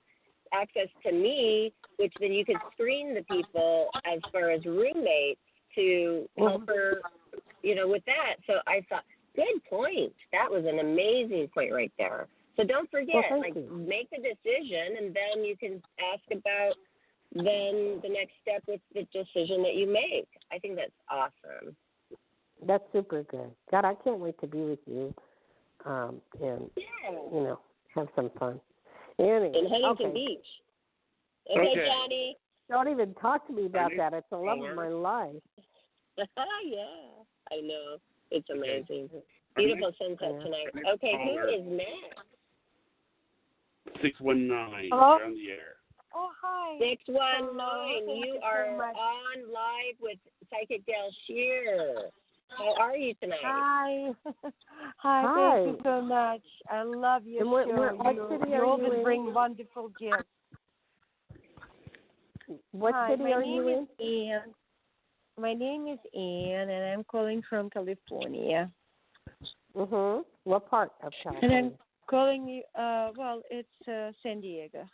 access to me, which then you could screen the people as far as roommates to help her, with that. So I thought, good point. That was an amazing point right there. So don't forget, make the decision, and then you can ask about then the next step with the decision that you make. I think that's awesome. That's super good. God, I can't wait to be with you and, have some fun. Anyway, in Huntington Beach. Okay, Johnny. Don't even talk to me about that. It's the love of my life. Yeah, I know. It's amazing. Beautiful sunset tonight. Okay, who is next? 619. You're on the air. Oh, hi. 619. You are on live with Psychic Dayle Schear. How are you tonight? Hi. Hi. Thank you so much. I love your show. You always bring wonderful gifts. What city are you in? My name is Ann, and I'm calling from California. What part of California? And I'm calling you, it's San Diego.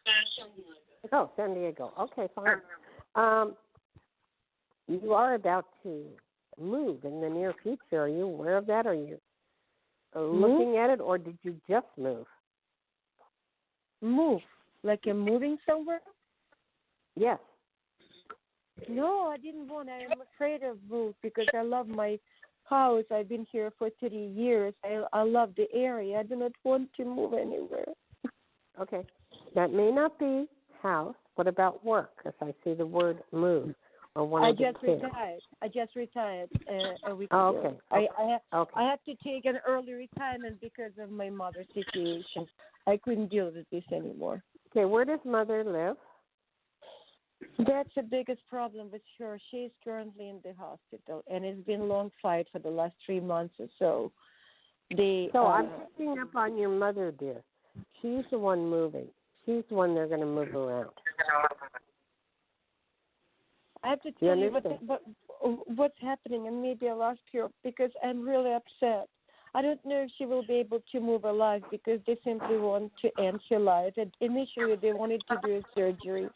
Oh, San Diego. Okay, fine. You are about to move in the near future. Are you aware of that? Are you looking at it, or did you just move? Move? Like you're moving somewhere? Yes. No, I didn't want to. I'm afraid of move because I love my house. I've been here for 30 years. I love the area. I do not want to move anywhere. Okay. That may not be house. What about work? Because I see the word move. Or I just retired a week ago. Okay. I have to take an early retirement because of my mother's situation. I couldn't deal with this anymore. Okay, where does mother live? That's the biggest problem with her. She's currently in the hospital, and it's been a long fight for the last 3 months or so. I'm picking up on your mother, dear. She's the one moving. She's the one they're going to move around. I have to tell you what's happening, and maybe I'll ask her because I'm really upset. I don't know if she will be able to move alive because they simply want to end her life. And initially, they wanted to do a surgery.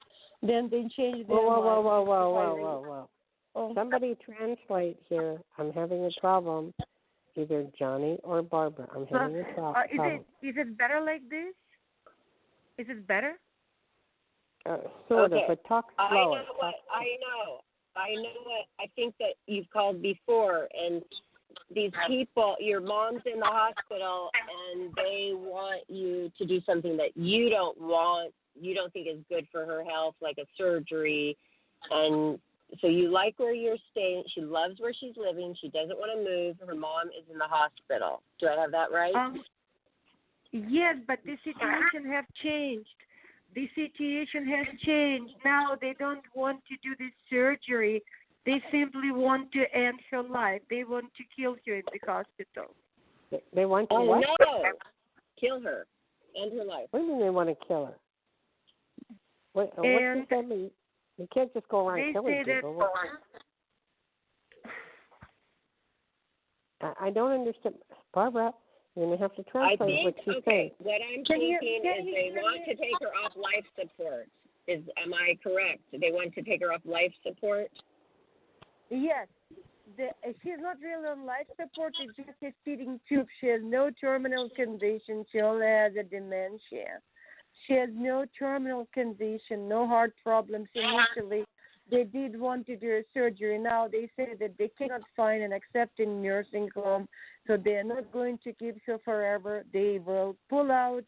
Then they changed their mind. Whoa. Somebody translate here. I'm having a problem. Either Johnny or Barbara. I'm having a problem. Is it better like this? Is it better? Sort of, but talk slower. I know what. I think that you've called before, and these people, your mom's in the hospital, and they want you to do something that you don't want, you don't think is good for her health, like a surgery, and so you like where you're staying. She loves where she's living. She doesn't want to move. Her mom is in the hospital. Do I have that right? Yes, but the situation has changed. The situation has changed. Now they don't want to do this surgery. They simply want to end her life. They want to kill her in the hospital. They want to what? No. Kill her. End her life. What do you mean they want to kill her? What does that mean? You can't just go around killing people. I don't understand. Barbara, you're going to have to translate what she's saying. What I'm thinking is they want to take her off life support. Am I correct? They want to take her off life support? Yes. She's not really on life support. It's just a feeding tube. She has no terminal condition. She only has a dementia. She has no terminal condition, no heart problems. Initially, they did want to do a surgery. Now they say that they cannot find an accepting nursing home, so they are not going to keep her forever. They will pull out.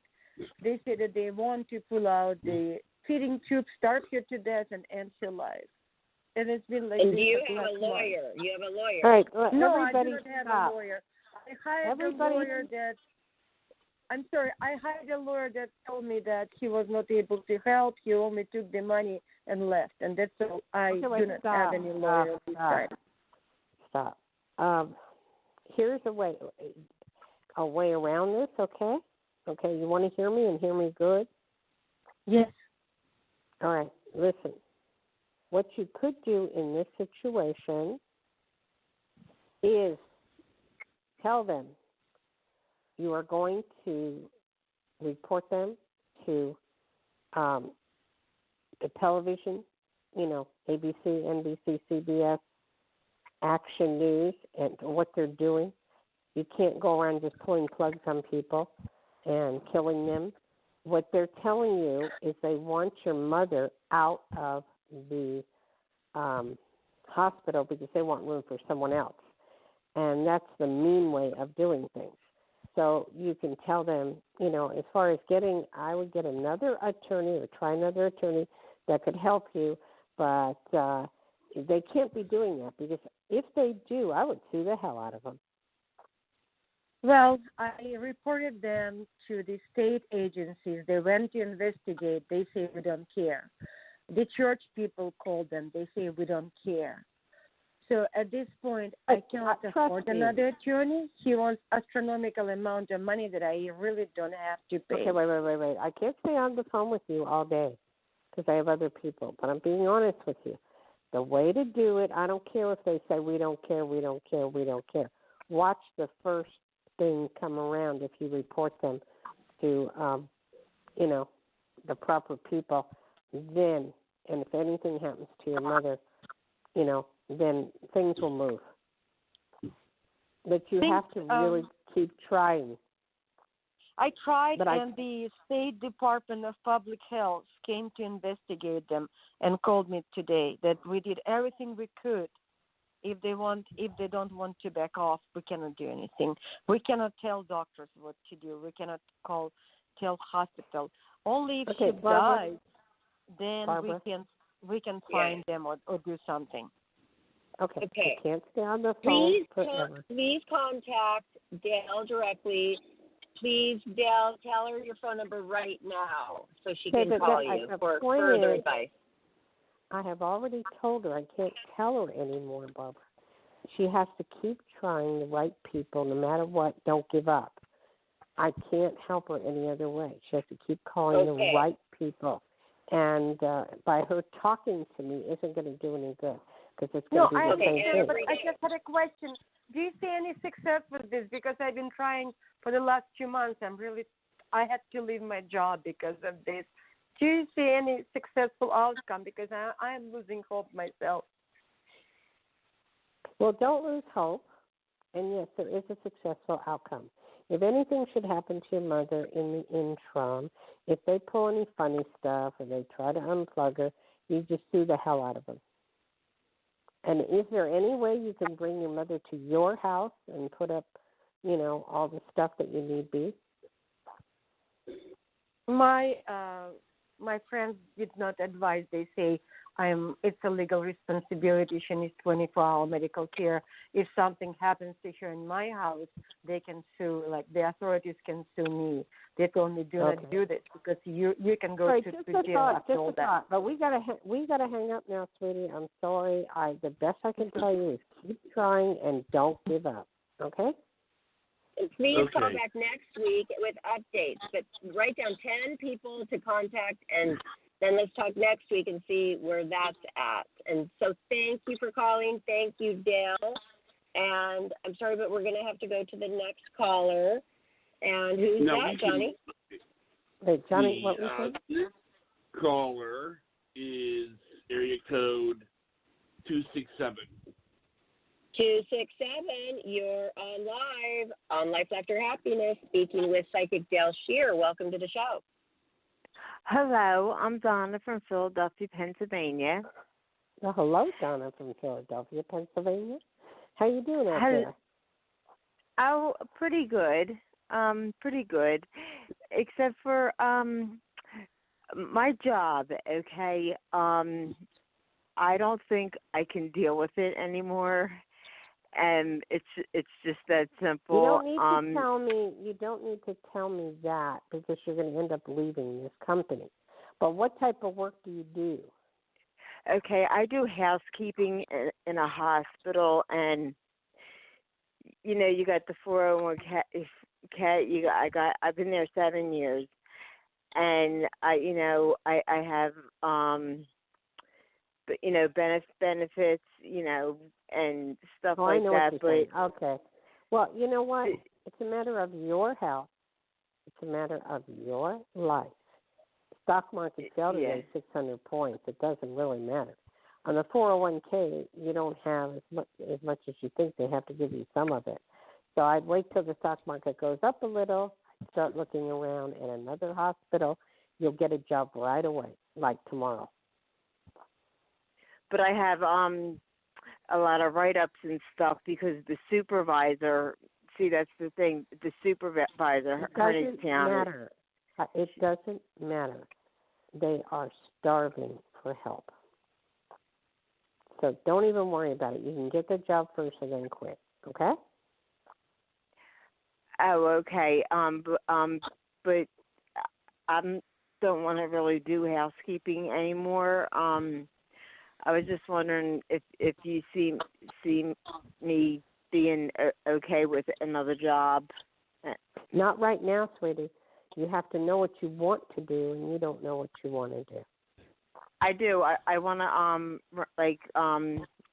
They say that they want to pull out the feeding tube, starve her to death, and end her life. And it's been like. And do you have a lawyer? You have a lawyer. All right. No, everybody I do not have stop. a lawyer. I hired a lawyer that. I'm sorry. I hired a lawyer that told me that he was not able to help. He only took the money and left, and that's all. I do not have any lawyer this time. Stop. Here's a way around this. Okay. Okay. You want to hear me and hear me good? Yes. All right. Listen. What you could do in this situation is tell them you are going to report them to the television, ABC, NBC, CBS, Action News, and what they're doing. You can't go around just pulling plugs on people and killing them. What they're telling you is they want your mother out of the hospital because they want room for someone else. And that's the mean way of doing things. So you can tell them, as far as I would get another attorney or try another attorney that could help you, but they can't be doing that because if they do, I would sue the hell out of them. Well, I reported them to the state agencies. They went to investigate. They say we don't care. The church people called them. They say we don't care. So at this point, I cannot afford another attorney. He wants astronomical amount of money that I really don't have to pay. Okay, wait. I can't stay on the phone with you all day because I have other people. But I'm being honest with you. The way to do it, I don't care if they say we don't care. Watch the first thing come around if you report them to, the proper people. Then, and if anything happens to your mother, then things will move. But you have to really keep trying. I tried, and the State Department of Public Health came to investigate them and called me today that we did everything we could. If they don't want to back off, we cannot do anything. We cannot tell doctors what to do. We cannot tell hospital. Only if she dies, then we can find them or do something. Okay. You can't stay on the phone. Please contact Dayle directly. Please, Dayle, tell her your phone number right now so she can call you for further advice. I have already told her I can't tell her anymore, Barbara. She has to keep trying the right people no matter what. Don't give up. I can't help her any other way. She has to keep calling the right people. And by her talking to me isn't going to do any good. Because it's going to be the same thing. But I just had a question. Do you see any success with this? Because I've been trying for the last 2 months. I had to leave my job because of this. Do you see any successful outcome? Because I am losing hope myself. Well, don't lose hope. And yes, there is a successful outcome. If anything should happen to your mother in the interim, if they pull any funny stuff or they try to unplug her, you just sue the hell out of them. And is there any way you can bring your mother to your house and put up, all the stuff that you need be? My friends did not advise. They say it's a legal responsibility. She needs 24-hour medical care. If something happens to her in my house, they can sue. Like the authorities can sue me. They told me do not do this because you can go to jail after all that. But we gotta hang up now, sweetie. I'm sorry. The best I can tell you is keep trying and don't give up. Okay? And please call Okay. back next week with updates. But write down 10 people to contact, and then let's talk next week and see where that's at. And so thank you for calling. Thank you, Dayle. And I'm sorry, but we're going to have to go to the next caller. And who's that, Johnny? Wait, Johnny, what was it? Next caller is area code 267. 267, you're on Life After Happiness, speaking with Psychic Dayle Schear. Welcome to the show. Hello, I'm Donna from Philadelphia, Pennsylvania. Well, hello, Donna from Philadelphia, Pennsylvania. How you doing out there? Oh, pretty good. Pretty good. Except for my job, okay? I don't think I can deal with it anymore. And it's just that simple. You don't need to tell me. You don't need to tell me that, because you're going to end up leaving this company. But what type of work do you do? Okay, I do housekeeping in a hospital, and you got the 401k. I've been there 7 years, and I have benefits, and stuff like I know that. What you're saying. Okay. Well, you know what? It's a matter of your health. It's a matter of your life. Stock market fell today 600 points. It doesn't really matter. On the 401k, you don't have as much as you think. They have to give you some of it. So I'd wait till the stock market goes up a little, start looking around at another hospital. You'll get a job right away, like tomorrow. But I have a lot of write-ups and stuff because the supervisor. See, that's the thing. The supervisor. It doesn't matter. It doesn't matter. They are starving for help. So don't even worry about it. You can get the job first and then quit. Okay? Oh, okay. But I don't want to really do housekeeping anymore. I was just wondering if you see me being okay with another job. Not right now, sweetie. You have to know what you want to do, and you don't know what you want to do. I do. I want to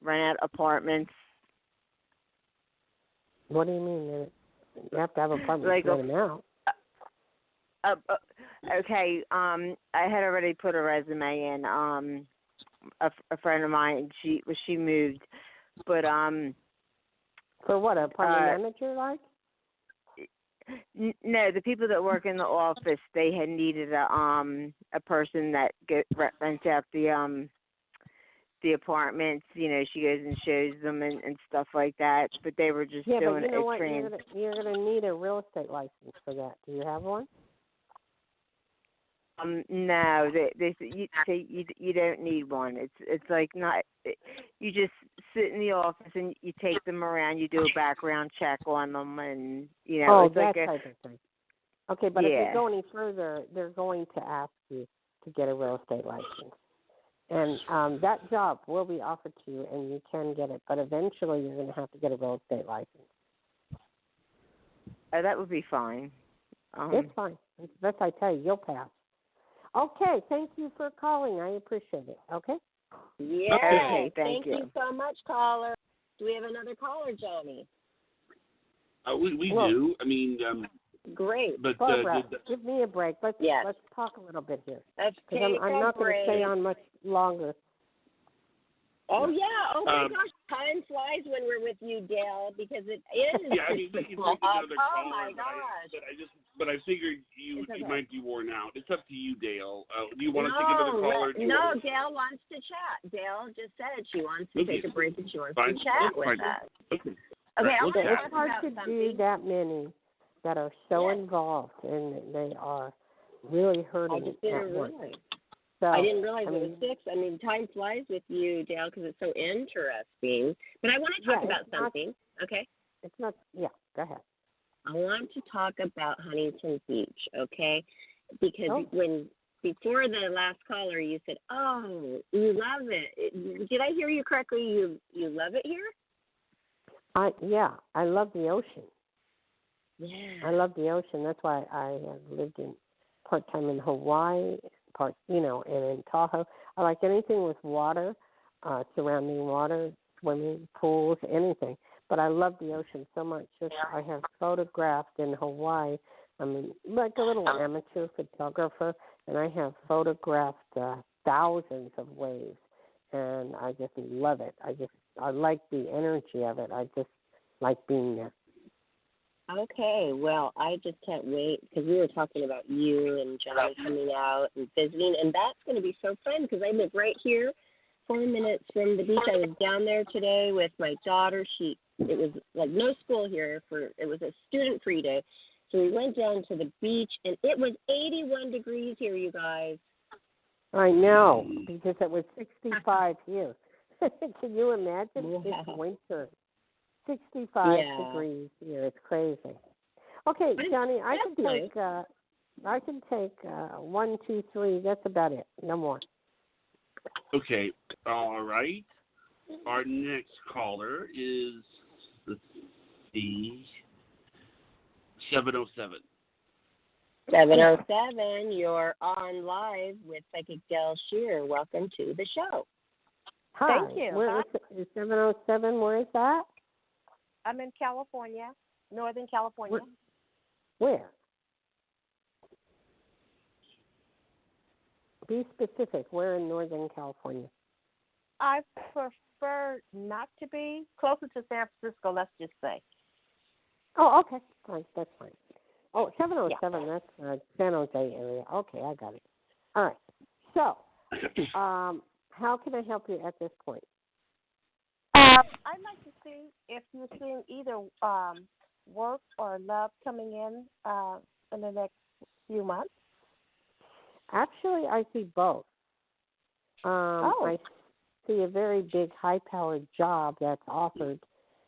rent out apartments. What do you mean? You have to have apartments to rent them out. Okay. I had already put a resume in. A friend of mine, she moved, but for what, a apartment manager, like? No, the people that work in the office, they had needed a person that rents out the apartments. She goes and shows them and stuff like that. But they were just doing but you know a what? trans. You're gonna need a real estate license for that. Do you have one? No, they you don't need one. It's like not. You just sit in the office and you take them around. You do a background check on them, and it's that like type of thing. Okay, but if you go any further, they're going to ask you to get a real estate license, and that job will be offered to you, and you can get it. But eventually, you're going to have to get a real estate license. That would be fine. It's fine. That's I tell you, you'll pass. Okay, thank you for calling. I appreciate it. Okay? Yeah. Okay, thank you so much, caller. Do we have another caller, Johnny? We do. I mean, great. But Barbara, give me a break. Let's talk a little bit here. Let's take I'm not going to stay on much longer. Oh yeah! Oh my gosh! Time flies when we're with you, Dayle, because it is. Yeah, I mean, we can take another caller. Oh my gosh! But I figured you might be worn out. It's up to you, Dayle. Do you want to take another caller? No, Dayle wants to chat. Dayle just said she wants to take a break and she wants to chat with us. Okay. It's hard to do that many that are so involved, and they are really hurting at once. So, I didn't realize it was 6. I mean, time flies with you, Dayle, because it's so interesting. But I want to talk about something, okay? It's not, go ahead. I want to talk about Huntington Beach, okay? Because before the last caller, you said, oh, you love it. Did I hear you correctly? You love it here? I love the ocean. I love the ocean. That's why I have lived in part-time in Hawaii, and in Tahoe. I like anything with water, surrounding water, swimming pools, anything. But I love the ocean so much. I have photographed in Hawaii. I'm like a little amateur photographer, and I have photographed thousands of waves, and I just love it. I like the energy of it. I just like being there. Okay, well, I just can't wait because we were talking about you and Johnny coming out and visiting, and that's going to be so fun because I live right here, 4 minutes from the beach. I was down there today with my daughter. It was like no school here. It was a student-free day, so we went down to the beach, and it was 81 degrees here, you guys. I know, because it was 65 here. Can you imagine? Wow. It's winter. 65 degrees here. It's crazy. Okay, Johnny, I can take 1, 2, 3. That's about it. No more. Okay. All right. Our next caller is, let's see, 707. 707, you're on live with Psychic Dayle Schear. Welcome to the show. Hi. Thank you. Where is 707? Where is that? I'm in California, Northern California. Where? Be specific. Where in Northern California? I prefer not to be closer to San Francisco, let's just say. Oh, okay. Fine. That's fine. Oh, 707, that's San Jose area. Okay, I got it. All right. So, how can I help you at this point? I'd like to see if you're seeing either work or love coming in the next few months. Actually, I see both. I see a very big, high-powered job that's offered,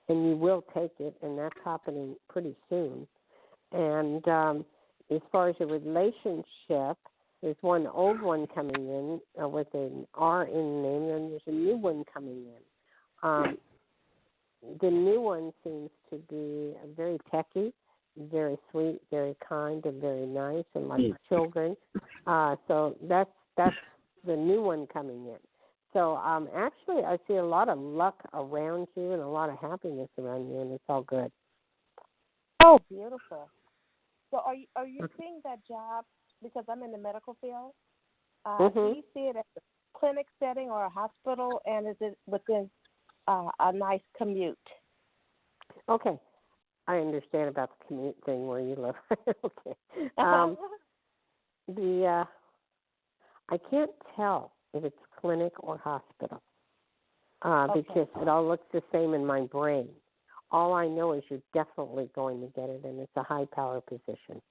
and you will take it, and that's happening pretty soon. And as far as a relationship, there's one old one coming in with an R in the name, and there's a new one coming in. The new one seems to be very techy, very sweet, very kind, and very nice, and like children. So that's the new one coming in. So actually, I see a lot of luck around you and a lot of happiness around you, and it's all good. Oh, beautiful. So are you seeing that job, because I'm in the medical field, do you see it as a clinic setting or a hospital, and is it within a nice commute? Okay. I understand about the commute thing where you live. Okay. I can't tell if it's clinic or hospital because it all looks the same in my brain. All I know is you're definitely going to get it, and it's a high-power position.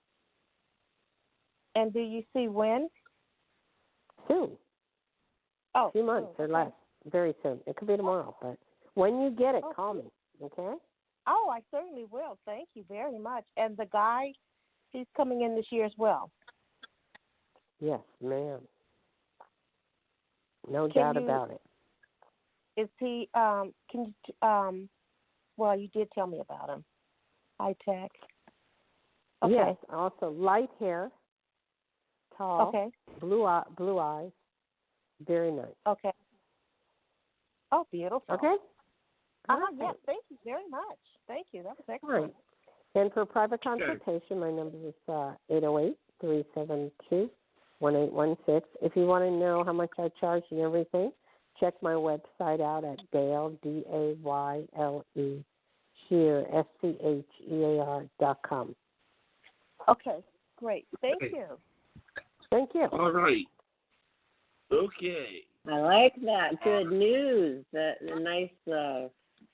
And do you see when? Soon. Oh, 2 months or less. Very soon. It could be tomorrow, but when you get it, call me, okay? Oh, I certainly will. Thank you very much. And the guy, he's coming in this year as well. Yes, ma'am. No doubt about it. Is he, well, you did tell me about him. High tech. Okay. Yes, also light hair, tall, blue eyes, very nice. Okay. Oh, beautiful. Okay. Yes, thank you very much. Thank you. That was excellent. Right. And for private consultation, my number is 808-372-1816. If you want to know how much I charge and everything, check my website out at Dayle, Dayle, Schear, SCHEAR.com. Okay, great. Thank you. Thank you. All right. Okay. I like that. Good news. The nice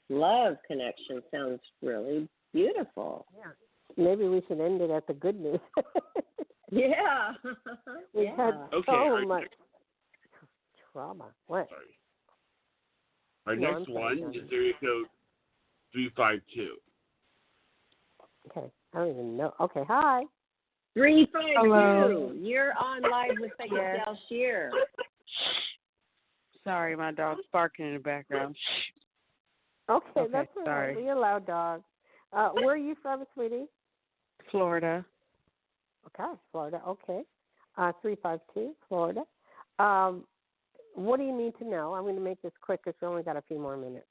love connection sounds really beautiful. Yeah. Maybe we should end it at the good news. Yeah. We've had so much trauma. What? Sorry. Our next one is area code 352. Okay. I don't even know. Okay. Hi. 352. Hello. You're on live with Psychic Dayle Schear. Sorry, my dog's barking in the background. Okay, that's all right. Sorry. We allow dogs. Where are you from, sweetie? Florida. Okay, Florida. Okay. 352, Florida. What do you need to know? I'm going to make this quick because we only got a few more minutes.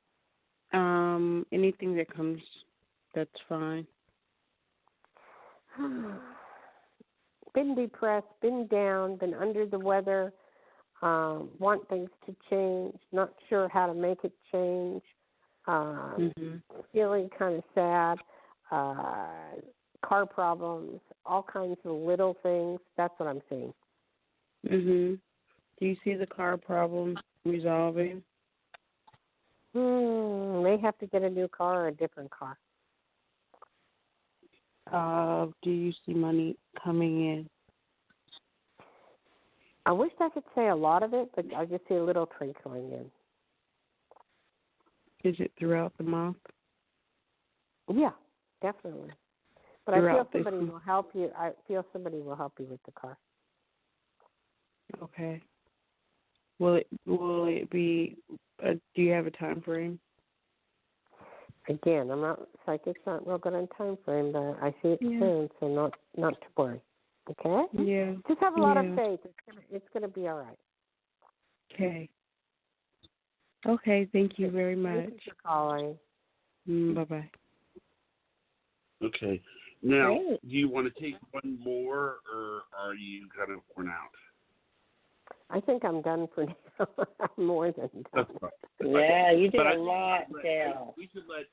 Anything that comes, that's fine. Been depressed, been down, been under the weather, want things to change, not sure how to make it change, feeling kind of sad, car problems, all kinds of little things. That's what I'm seeing. Do you see the car problem resolving? May have to get a new car or a different car. Do you see money coming in? I wish I could say a lot of it, but I just see a little trickling in. Is it throughout the month? Yeah, definitely. But Throughout I feel somebody will help you. I feel somebody will help you with the car. Okay. Will it be? Do you have a time frame? Again, I'm not psychic's not real good on time frame, but I see it soon, so not to worry. Okay? Yeah. Just have a lot of faith. It's gonna be all right. Okay. Okay. Thank you very much. Thank you for calling. Bye-bye. Okay. Now, do you want to take one more, or are you kind of worn out? I think I'm done for now. I'm more than done. That's fine. Yeah, you did But a lot, Dayle. We should let.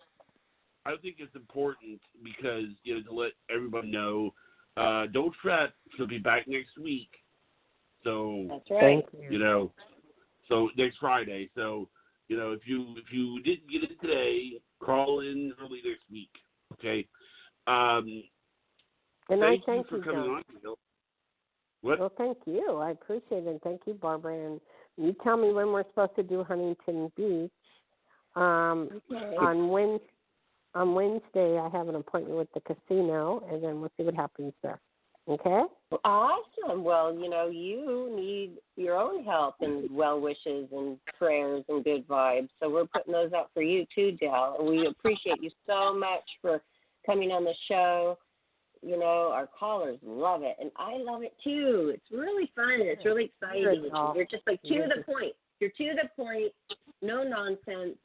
I think it's important because to let everybody know. Don't fret. She'll be back next week. So that's right. So next Friday. So if you didn't get it today, call in early next week. Okay. And thank I you for coming on. What? Well, thank you. I appreciate it. And thank you, Barbara. And you tell me when we're supposed to do Huntington Beach. On Wednesday, I have an appointment with the casino, and then we'll see what happens there. Okay? Awesome. Well, you need your own help and well wishes and prayers and good vibes. So we're putting those out for you too, Dayle. And we appreciate you so much for coming on the show. Our callers love it, and I love it too. It's really fun. It's really exciting. You're just like to the point. You're to the point. No nonsense.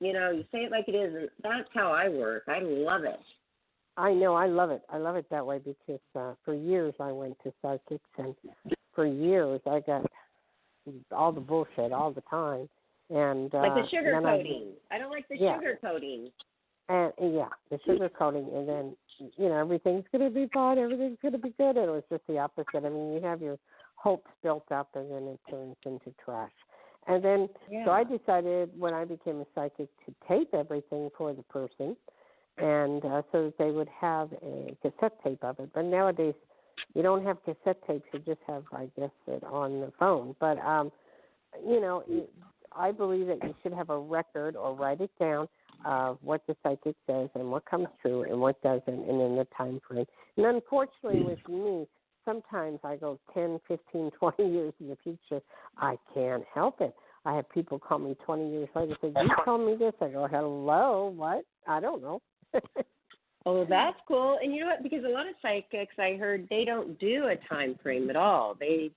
You say it like it is, and that's how I work. I love it. I know. I love it. I love it that way because for years I went to psychics, and for years I got all the bullshit all the time. And like the sugar coating. I don't like the sugar coating. And the sugar coating, and then everything's gonna be fine, everything's gonna be good. And it was just the opposite. I mean, you have your hopes built up, and then it turns into trash. And then, so I decided when I became a psychic to tape everything for the person, and so that they would have a cassette tape of it. But nowadays, you don't have cassette tapes; you just have, I guess, it on the phone. But I believe that you should have a record or write it down of what the psychic says and what comes true and what doesn't, and in the time frame. And unfortunately, with me, sometimes I go 10, 15, 20 years in the future. I can't help it. I have people call me 20 years later and say, you told me this. I go, hello, what? I don't know. Oh, that's cool. And you know what? Because a lot of psychics, I heard, they don't do a time frame at all. They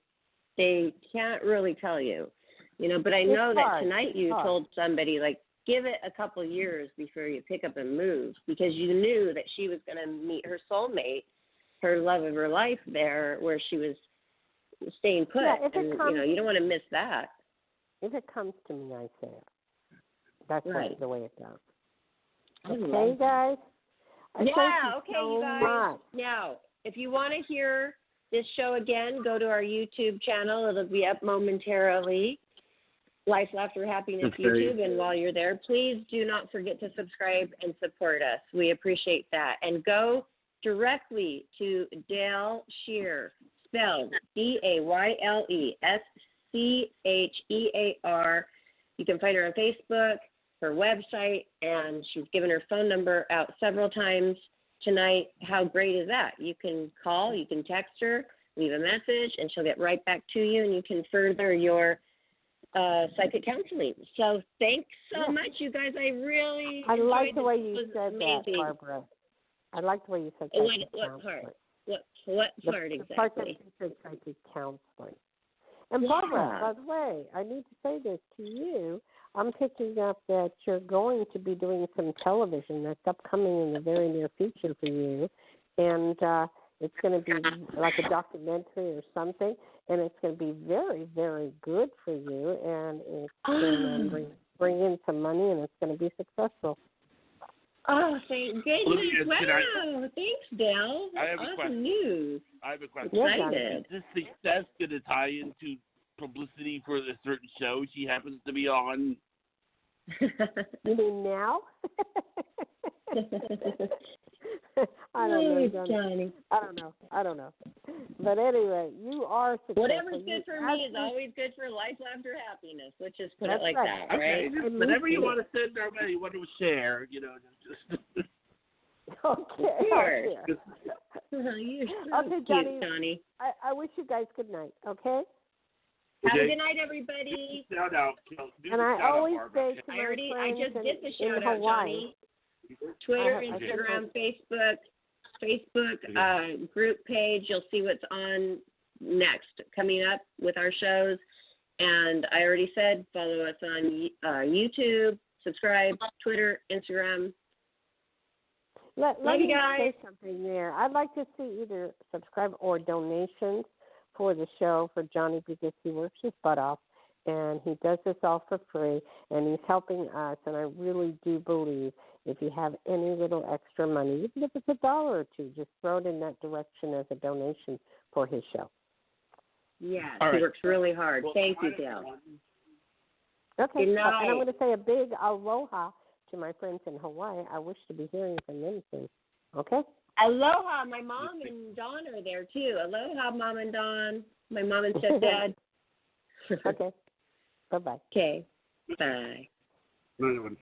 can't really tell you. But I know that tonight you told somebody, like, give it a couple years before you pick up and move, because you knew that she was going to meet her soulmate, her love of her life there where she was staying put. Yeah, and, you don't want to miss that. If it comes to me, I say it. That's the way it goes. Okay, guys? You guys. Now, if you want to hear this show again, go to our YouTube channel. It'll be up momentarily. Life, Laughter, Happiness YouTube. And while you're there, please do not forget to subscribe and support us. We appreciate that. And go directly to Dayle Schear, spelled DaylesChear. You can find her on Facebook, her website, and she's given her phone number out several times tonight. How great is that? You can call, you can text her, leave a message, and she'll get right back to you, and you can further your psychic counseling. So thanks so much, you guys. I really like the way you said that, Barbara. I liked the way you said What psychic part? counseling. What part exactly? The part that you said psychic counseling. And Barbara, by the way, I need to say this to you. I'm picking up that you're going to be doing some television that's upcoming in the very near future for you. And it's going to be like a documentary or something. And it's going to be very, very good for you. And it's going to bring in some money, and it's going to be successful. Oh, thank goodness. Wow. Thanks, Dayle. That's awesome news. I have a question. Excited. Is this success going to tie into publicity for the certain show she happens to be on? You mean now? I don't know, Johnny. I don't know. But anyway, you are successful. Whatever's good for me is always good for life, laughter, happiness. Let's just put it like that, right? Okay, whatever you want to send our way, you want to share, just. Okay. Sure. You're so okay, cute, Johnny. I wish you guys good night, okay? Have a good night, everybody. Shout out. And I always say to my I just friends did the shout in out, Hawaii. Johnny. Twitter, Instagram, Facebook group page. You'll see what's on next coming up with our shows. And I already said follow us on YouTube, subscribe, Twitter, Instagram. Let Love you me guys. say something there. I'd like to see either subscribe or donations for the show for Johnny, because he works his butt off and he does this all for free, and he's helping us. And I really do believe if you have any little extra money, even if it's $1 or $2, just throw it in that direction as a donation for his show. Yes, he works really hard. Well, thank you, Dayle. Okay, Good night. And I'm going to say a big aloha to my friends in Hawaii. I wish to be hearing from them soon. Okay? Aloha. My mom and Dawn are there, too. Aloha, Mom and Dawn. My mom and stepdad. Okay. Bye-bye. Okay. Bye. Night, everyone.